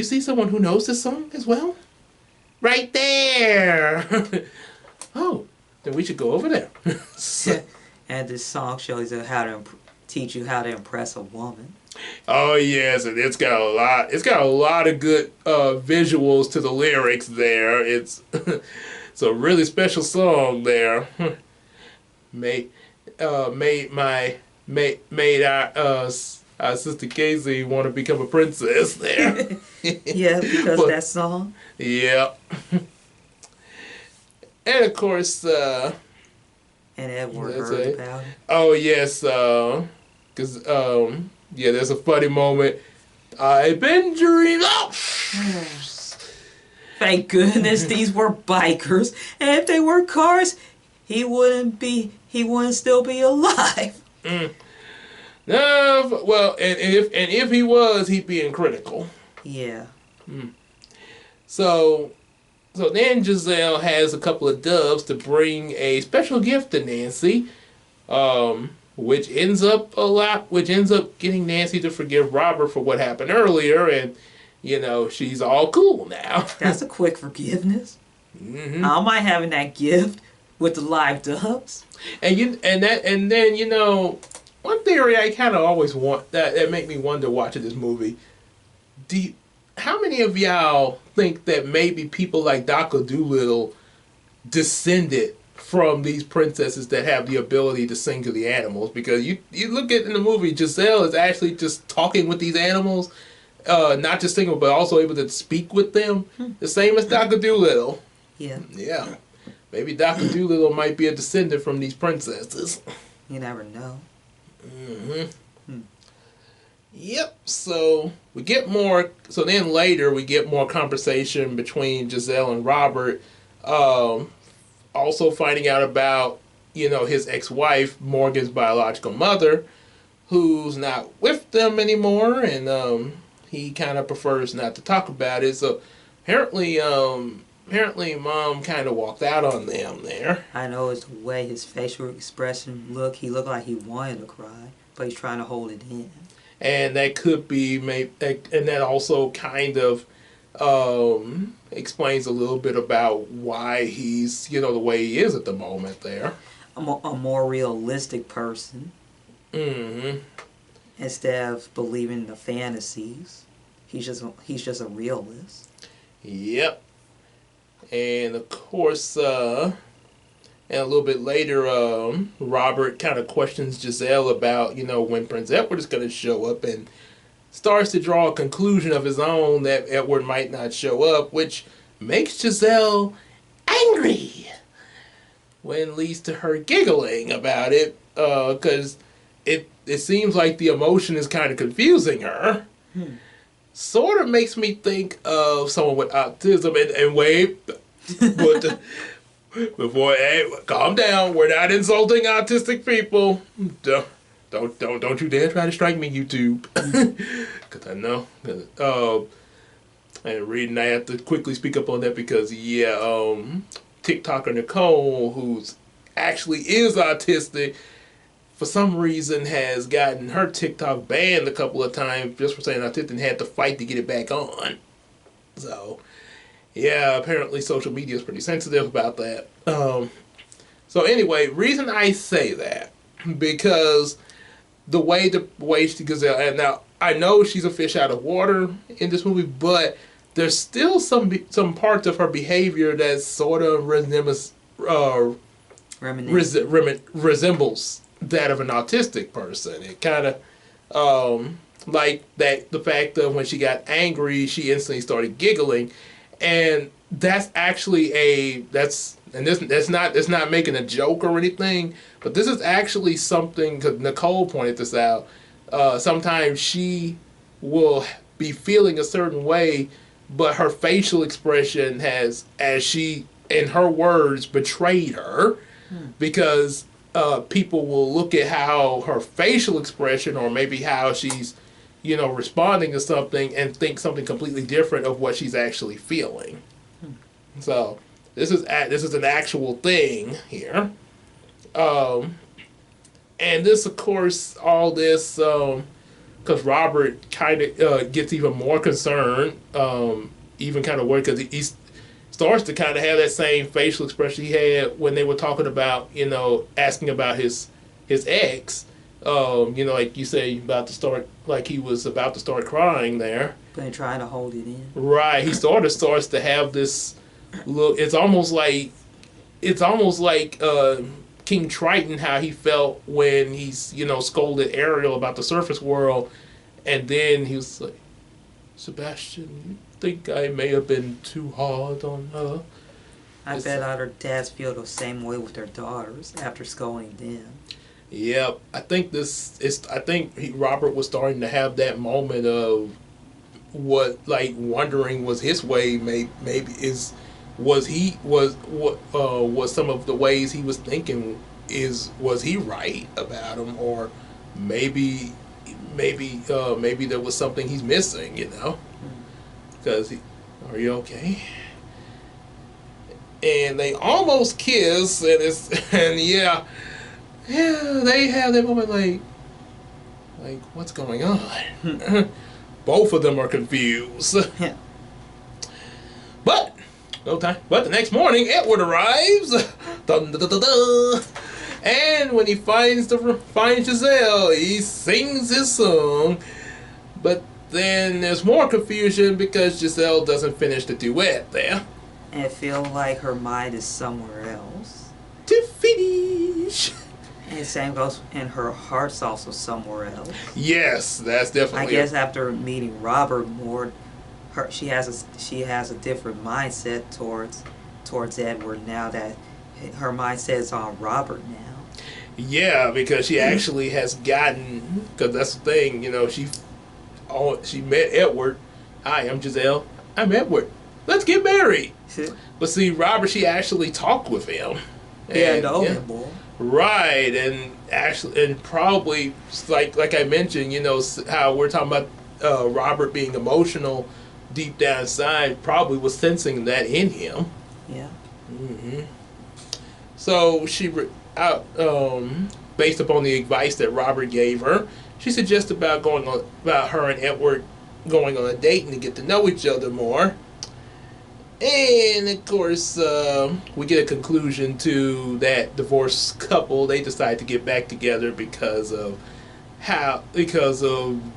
see someone who knows this song as well? Right there. Oh, then we should go over there. And this song shows you how to teach you how to impress a woman. Oh yes, and it's got a lot of good visuals to the lyrics there. It's a really special song there. Made our sister Casey want to become a princess there. Yeah, because that song. Yeah. And of course. And Edward heard about it. Oh yes, because there's a funny moment. I've been dreaming. Oh! Thank goodness these were bikers, and if they were cars, he wouldn't still be alive. No, well, and if he was, he'd be in critical. Yeah. So then Giselle has a couple of doves to bring a special gift to Nancy, which ends up getting Nancy to forgive Robert for what happened earlier, and she's all cool now. That's a quick forgiveness. I don't mind having that gift with the live doves. And then one theory I kind of always want that make me wonder watching this movie. How many of y'all think that maybe people like Dr. Dolittle descended from these princesses that have the ability to sing to the animals? Because you look at in the movie, Giselle is actually just talking with these animals, not just singing, but also able to speak with them. The same as Dr. Dolittle. Yeah. Yeah. Maybe Dr. Dolittle might be a descendant from these princesses. You never know. Yep, so we get more. So then later we get more conversation between Giselle and Robert. Also finding out about his ex-wife Morgan's biological mother, who's not with them anymore, and he kind of prefers not to talk about it. So apparently Mom kind of walked out on them there. I know it's the way his facial expression looked. He looked like he wanted to cry, but he's trying to hold it in. And that could be and that also kind of explains a little bit about why he's the way he is at the moment there. A more realistic person. Instead of believing the fantasies, he's just a realist. Yep. And of course, and a little bit later, Robert kind of questions Giselle about, when Prince Edward is going to show up, and starts to draw a conclusion of his own that Edward might not show up, which makes Giselle angry, when leads to her giggling about it, because it seems like the emotion is kind of confusing her. Sort of makes me think of someone with autism, and wait, but before, hey, calm down. We're not insulting autistic people. Don't you dare try to strike me, YouTube, because I know. And reading, I have to quickly speak up on that because TikToker Nicole, who's actually is autistic, for some reason has gotten her TikTok banned a couple of times just for saying autistic, and had to fight to get it back on. So, yeah, apparently social media is pretty sensitive about that. So anyway, reason I say that, because the way she goes out, and now I know she's a fish out of water in this movie, but there's still some parts of her behavior that sort of resembles that of an autistic person. It kind of like that, the fact that when she got angry, she instantly started giggling, and that's actually that's not making a joke or anything, but this is actually something, because Nicole pointed this out. Sometimes she will be feeling a certain way, but her facial expression has, as she, in her words, betrayed her, because people will look at how her facial expression, or maybe how she's, responding to something, and think something completely different of what she's actually feeling. So this is an actual thing here, and this, of course, all this, because Robert kind of gets even more concerned, even kind of worried, because he starts to kind of have that same facial expression he had when they were talking about, asking about his ex. Like you say, like he was about to start crying there. They trying to hold it in. Right. He sort of starts to have this look. It's almost like King Triton, how he felt when he's, scolded Ariel about the surface world, and then he was like, Sebastian, you think I may have been too hard on her? I bet other dads feel the same way with their daughters after scolding them. Yep, I think Robert was starting to have that moment of wondering, was his way was some of the ways he was thinking, was he right about him, or maybe there was something he's missing, because are you okay? And they almost kiss, and yeah, they have that moment like what's going on? Both of them are confused. Yeah. But no time. But the next morning, Edward arrives. Dun, dun, dun, dun, dun. And when he finds Giselle, he sings his song. But then there's more confusion because Giselle doesn't finish the duet there. And it feels like her mind is somewhere else. To finish. And same goes, and her heart's also somewhere else. Yes, that's definitely. I guess after meeting Robert more, she has a different mindset towards Edward now that her mindset is on Robert now. Yeah, because she actually has gotten, because that's the thing, she met Edward. Hi, I'm Giselle. I'm Edward. Let's get married. But see, Robert, she actually talked with him. Yeah, him, boy. Right, and probably like I mentioned, how we're talking about Robert being emotional deep down inside, probably was sensing that in him. Yeah. Mm-hmm. So she, based upon the advice that Robert gave her, she suggested about her and Edward going on a date and to get to know each other more. And of course, we get a conclusion to that divorced couple. They decide to get back together because of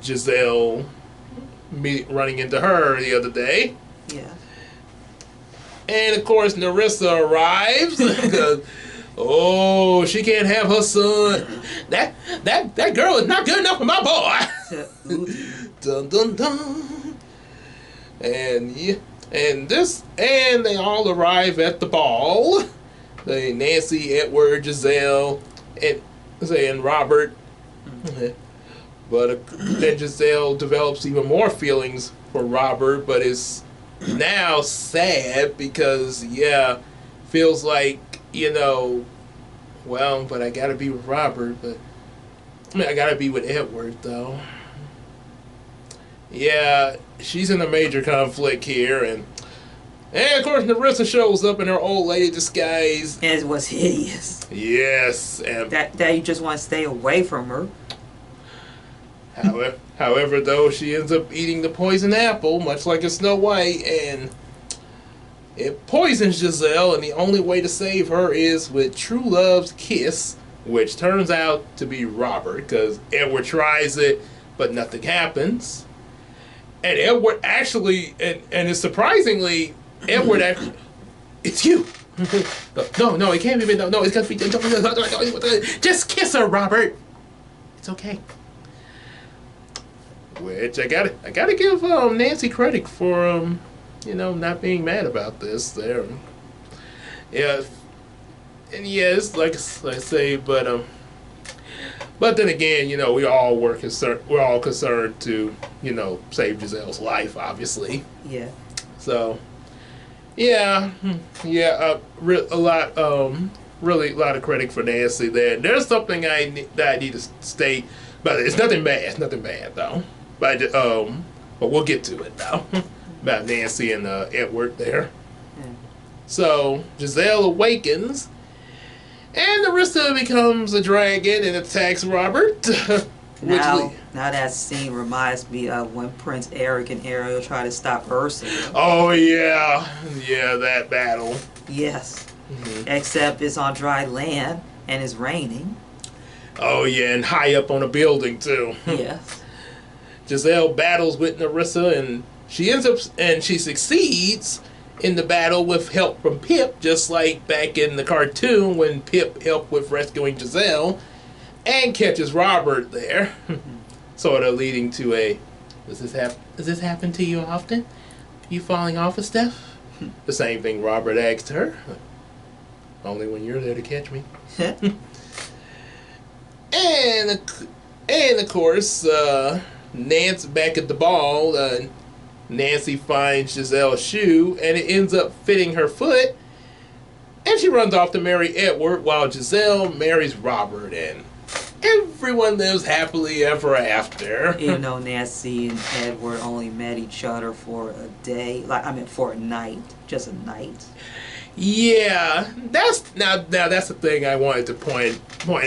Giselle running into her the other day. Yeah. And of course, Narissa arrives because, oh, she can't have her son. That girl is not good enough for my boy. Dun dun dun. And yeah, and they all arrive at the ball. Nancy, Edward, Giselle, and Robert. But then Giselle develops even more feelings for Robert, but is now sad because, yeah, feels like, well, but I gotta be with Robert, but I gotta be with Edward, though. Yeah, she's in a major conflict here, and of course Narissa shows up in her old lady disguise. And it was hideous. Yes, and that you just want to stay away from her. However, though, she ends up eating the poison apple, much like a Snow White, and it poisons Giselle, and the only way to save her is with true love's kiss, which turns out to be Robert, because Edward tries it, but nothing happens. And Edward actually, and it's surprisingly, Edward actually, it's you. No, it can't be me. No, it's got to be. Just kiss her, Robert. It's okay. Which I gotta give Nancy credit for not being mad about this there. Yeah, and yes, like I say, but then again, we're all concerned to save Giselle's life, obviously. Yeah. So yeah, really a lot of credit for Nancy there. And there's something that I need to state, but it's nothing bad. It's nothing bad though. But we'll get to it now about Nancy and Edward there. So Giselle awakens, and Narissa becomes a dragon and attacks Robert. Now that scene reminds me of when Prince Eric and Ariel try to stop Ursula. Oh yeah, that battle. Yes, except it's on dry land and it's raining. Oh yeah, and high up on a building too. Yes. Giselle battles with Narissa, and she succeeds in the battle with help from Pip, just like back in the cartoon when Pip helped with rescuing Giselle, and catches Robert there, sort of leading to a, does this happen to you often? You falling off of stuff? The same thing Robert asked her. Only when you're there to catch me. And of course, Nancy back at the ball, Nancy finds Giselle's shoe, and it ends up fitting her foot, and she runs off to marry Edward while Giselle marries Robert, and everyone lives happily ever after. Even though Nancy and Edward only met each other for a day, for a night, just a night. Yeah, that's the thing I wanted to point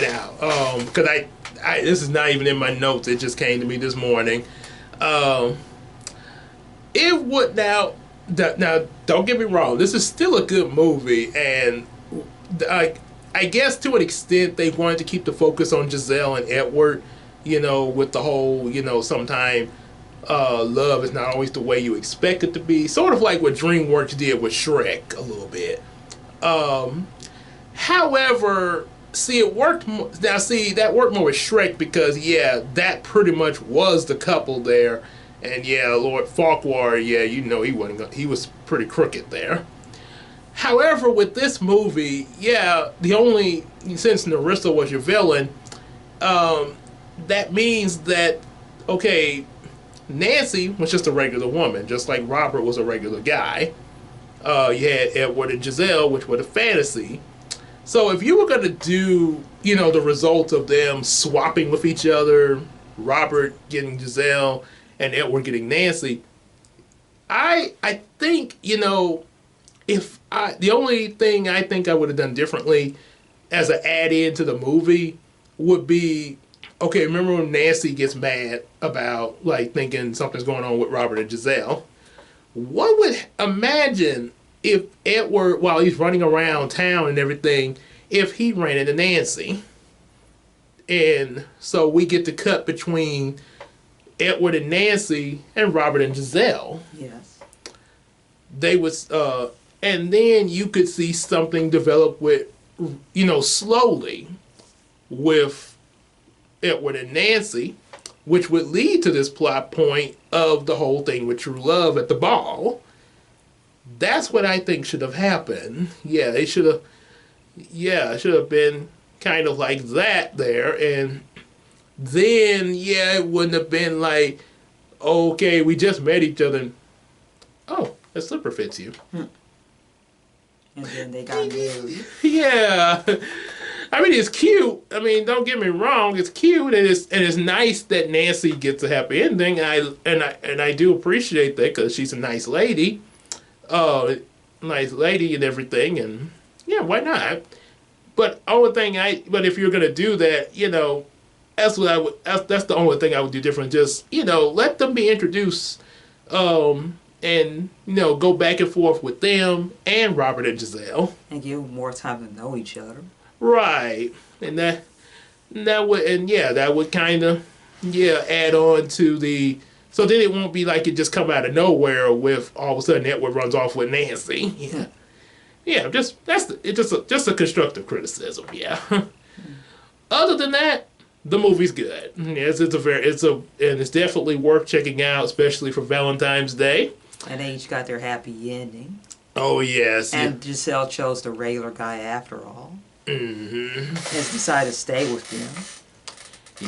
out, because I this is not even in my notes. It just came to me this morning. It would now. Don't get me wrong. This is still a good movie, and I guess to an extent they wanted to keep the focus on Giselle and Edward. With the whole sometimes love is not always the way you expect it to be. Sort of like what DreamWorks did with Shrek a little bit. However, it worked. That worked more with Shrek because that pretty much was the couple there, and Lord Farquhar, he was pretty crooked there. However, with this movie, since Narissa was your villain, that means that Nancy was just a regular woman, just like Robert was a regular guy. You had Edward and Giselle, which were the fantasy. So if you were going to do, the result of them swapping with each other, Robert getting Giselle and Edward getting Nancy, I think, the only thing I think I would have done differently as an add-in to the movie would be, remember when Nancy gets mad about, thinking something's going on with Robert and Giselle? What would imagine if Edward, while he's running around town and everything, if he ran into Nancy? And so we get to cut between Edward and Nancy and Robert and Giselle. Yes. They was and then you could see something develop with, slowly with Edward and Nancy, which would lead to this plot point of the whole thing with true love at the ball. That's what I think should have happened. Yeah, they should have. Yeah, it should have been kind of like that there, and then it wouldn't have been like, okay, we just met each other. And, oh, that slipper fits you. And then they got married. Yeah. I mean, it's cute. I mean, don't get me wrong. It's cute, and it's nice that Nancy gets a happy ending. And I do appreciate that because she's a nice lady, nice lady and everything. And yeah, why not? But but if you're gonna do that, that's what I would. That's the only thing I would do different. Just let them be introduced, and go back and forth with them and Robert and Giselle, and give them more time to know each other. Right, and that would kind of add on to the. So then it won't be like it just come out of nowhere with all of a sudden Edward runs off with Nancy. Yeah. Yeah, just a constructive criticism. Yeah. Other than that, the movie's good. Yes, it's definitely worth checking out, especially for Valentine's Day. And they each got their happy ending. Oh yes. And Giselle chose the regular guy after all. Mm-hmm. And decided to stay with them.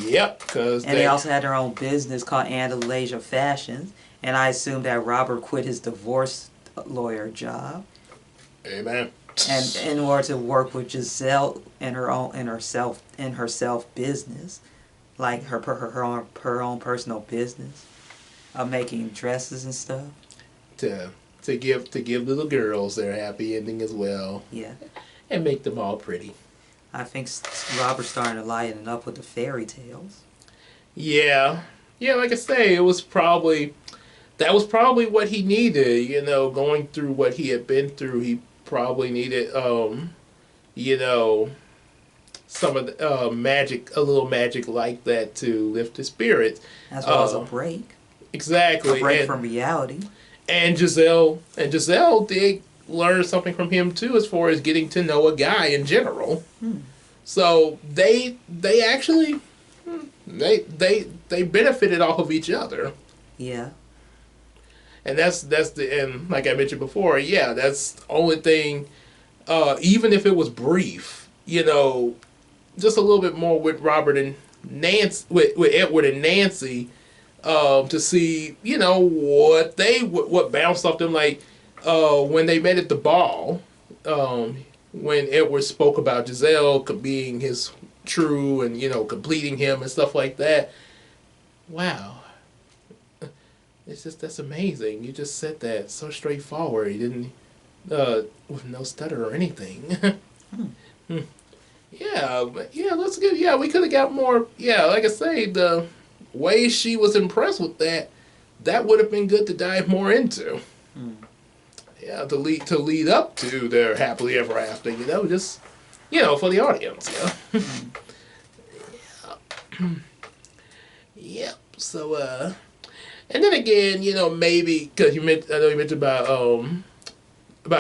Yep, because they also had their own business called Andalasia Fashions, and I assume that Robert quit his divorce lawyer job. Amen. And in order to work with Giselle in her self business, like her own personal business of making dresses and stuff. To give little girls their happy ending as well. Yeah. And make them all pretty. I think Robert's starting to lighten up with the fairy tales. Yeah. Yeah, like I say, that was probably what he needed, going through what he had been through. He probably needed, some of the magic, a little magic like that to lift his spirits. As well as a break. Exactly. A break from reality. And Giselle did learn something from him too, as far as getting to know a guy in general. So they actually they benefited off of each other. Yeah. And that's and like I mentioned before, that's the only thing. Even if it was brief, just a little bit more with Robert and Nancy, with Edward and Nancy, to see what bounced off them, like when they met at the ball, when Edward spoke about Giselle being his true and completing him and stuff like that. Wow. That's amazing. You just said that so straightforward. You didn't, with no stutter or anything. Yeah, that's good. Yeah, we could have got more. Yeah, like I say, the way she was impressed with that would have been good to dive more into. Yeah, to lead up to their happily ever after. Just for the audience. Yep. So and then again, maybe because I know you mentioned about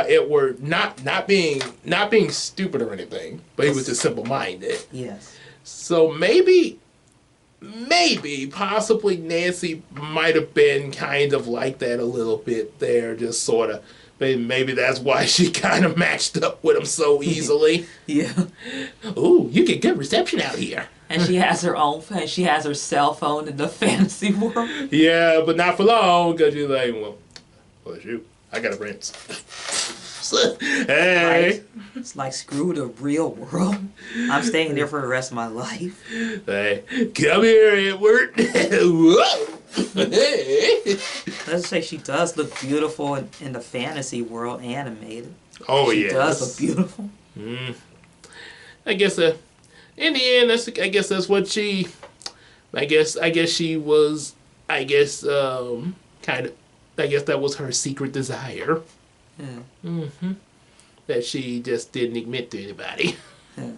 Edward not being stupid or anything, but he was just simple-minded. Yes. So maybe possibly Nancy might have been kind of like that a little bit there, just sort of. Maybe that's why she kind of matched up with him so easily. Yeah. Ooh, you get good reception out here. And she has her cell phone in the fantasy world. Yeah, but not for long, because you're like, well, it's you. I got a rinse. Hey. It's like, screw the real world. I'm staying there for the rest of my life. Hey, come here, Edward. Whoa. Hey. Let's say she does look beautiful in the fantasy world animated. Oh, yeah. She does look beautiful. I guess in the end, that's what she. I guess she was. I guess kind of. I guess that was her secret desire. Yeah. That she just didn't admit to anybody. Yeah.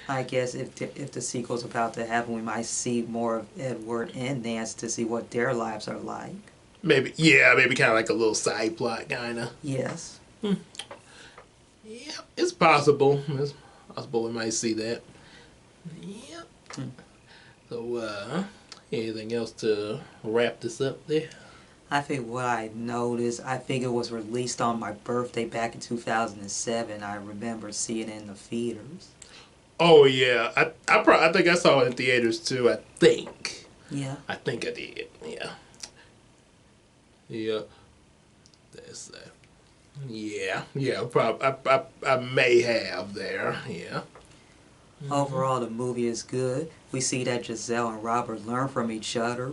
I guess if the sequel's about to happen, we might see more of Edward and Nance to see what their lives are like. Maybe kind of like a little side plot, kind of. Yes. Yeah, it's possible. It's possible we might see that. Yeah. So, anything else to wrap this up there? I think what I noticed, I think it was released on my birthday back in 2007. I remember seeing it in the theaters. Oh yeah, I think I saw it in theaters too. I think. Yeah. I think I did. Yeah. Yeah. That's yeah. Yeah. I may have there. Yeah. Overall, the movie is good. We see that Giselle and Robert learn from each other,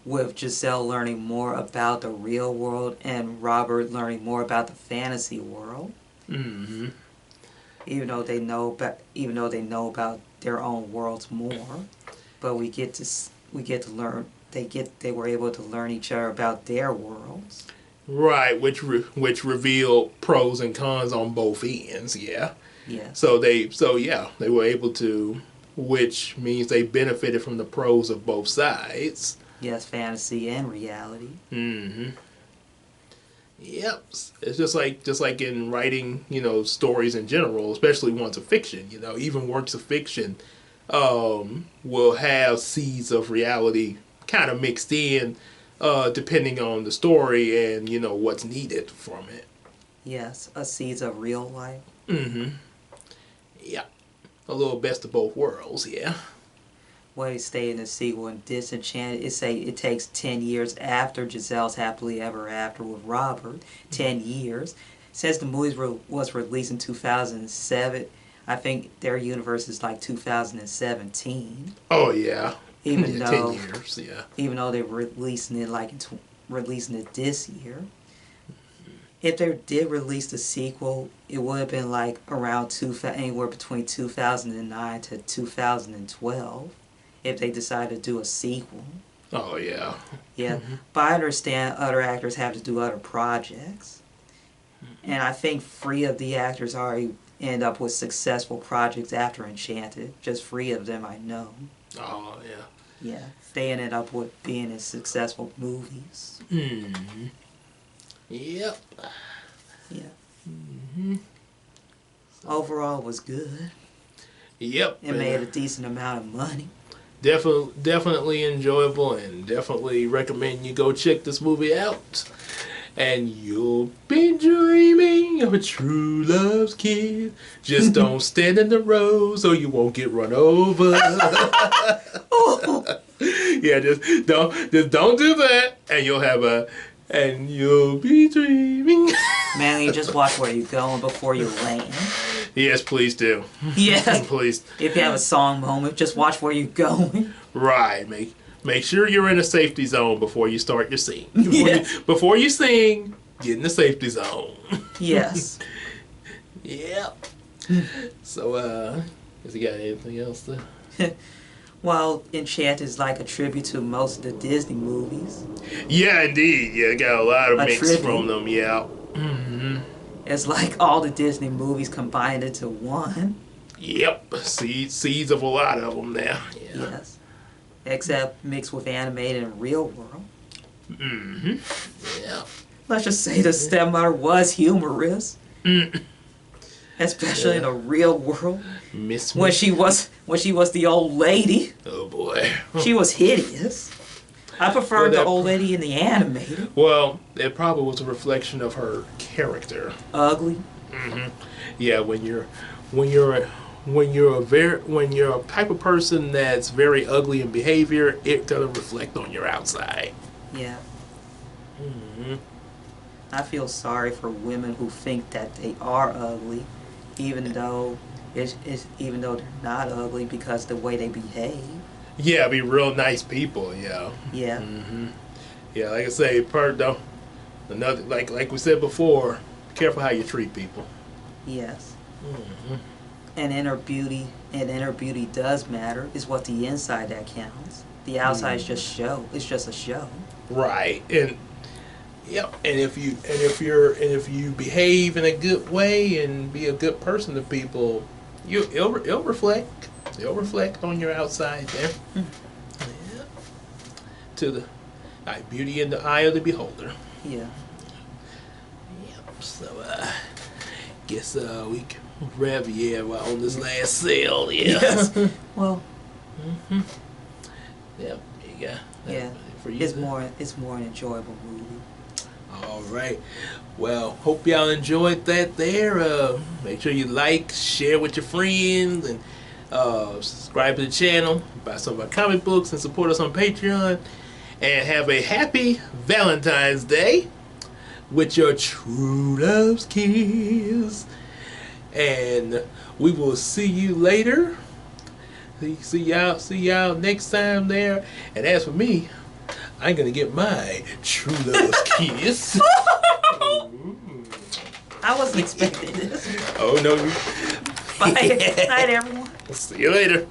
with Giselle learning more about the real world and Robert learning more about the fantasy world. Mm-hmm. Even though they know about their own worlds more, but we get to learn. They were able to learn each other about their worlds. Right, which reveal pros and cons on both ends. Yeah. Yeah. So they were able to, which means they benefited from the pros of both sides. Yes, fantasy and reality. Mm-hmm. Yep. It's just like in writing, stories in general, especially ones of fiction. Even works of fiction will have seeds of reality kind of mixed in, depending on the story and what's needed from it. Yes, a seeds of real life. Mm-hmm. Yeah. A little best of both worlds. Yeah. Well, they stay in the sequel in Disenchanted. It takes 10 years after Giselle's Happily Ever After with Robert. 10 years. Since the movie was released in 2007, I think their universe is like 2017. Oh yeah. Even though 10 years. Yeah. Even though they're releasing it this year. If they did release the sequel, it would have been like around anywhere between 2009 to 2012. If they decide to do a sequel. Oh yeah. Yeah, but I understand other actors have to do other projects, and I think 3 of the actors already end up with successful projects after Enchanted. Just 3 of them I know. Oh yeah. Yeah, they ended up with being in successful movies. Mm-hmm. Yep. Yeah. Mm-hmm. Overall, it was good. Yep. It made a decent amount of money. Definitely enjoyable, and definitely recommend you go check this movie out. And you'll be dreaming of a true love's kiss. Just don't stand in the road so you won't get run over. Yeah, just don't do that, and you'll be dreaming. Man, you just watch where you're going before you land. Yes, please do. Yes. Please. If you have a song moment, just watch where you're going. Right. Make sure you're in a safety zone before you start your scene. Yes. Before you sing, get in the safety zone. Yes. Yeah. So, has he got anything else to? Well, Enchanted is like a tribute to most of the Disney movies. Yeah, indeed. Yeah, got a lot of mix tribute. from them. Yeah. Mm-hmm. It's like all the Disney movies combined into one. Yep. Seeds of a lot of them now. Yeah. Yes. Except mixed with animated and real world. Mm-hmm. Yeah. Let's just say the stepmother was humorous. Especially in the real world. Miss when she was the old lady. Oh boy. She was hideous. I preferred the old lady in the animated. Well, it probably was a reflection of her character. Ugly. Mm-hmm. Yeah, when you're a type of person that's very ugly in behavior, it gonna reflect on your outside. Yeah. Mm-hmm. I feel sorry for women who think that they are ugly, even though they're not ugly because the way they behave. Yeah, be real nice people. Yeah. Yeah. Mm-hmm. Yeah, like I say, another like we said before, be careful how you treat people. Yes. Mm-hmm. And inner beauty does matter. It's what the inside that counts. The outside is just show. It's just a show. Right. And yep. And if you behave in a good way and be a good person to people, it'll reflect. It'll reflect on your outside there. Yeah. To the beauty in the eye of the beholder. Yeah. Yeah. So guess we can wrap on this last sale. Yes. Well. Mm-hmm. Yep. You got. Yeah. For you. It's more an enjoyable movie. All right. Well, hope y'all enjoyed that there. Make sure you like, share with your friends, and subscribe to the channel, buy some of our comic books, and support us on Patreon. And have a happy Valentine's Day with your true love's kiss. And we will see you later. See y'all next time there. And as for me, I'm gonna get my true love's kiss. I wasn't expecting this. Oh no. Bye. Night, everyone. See you later.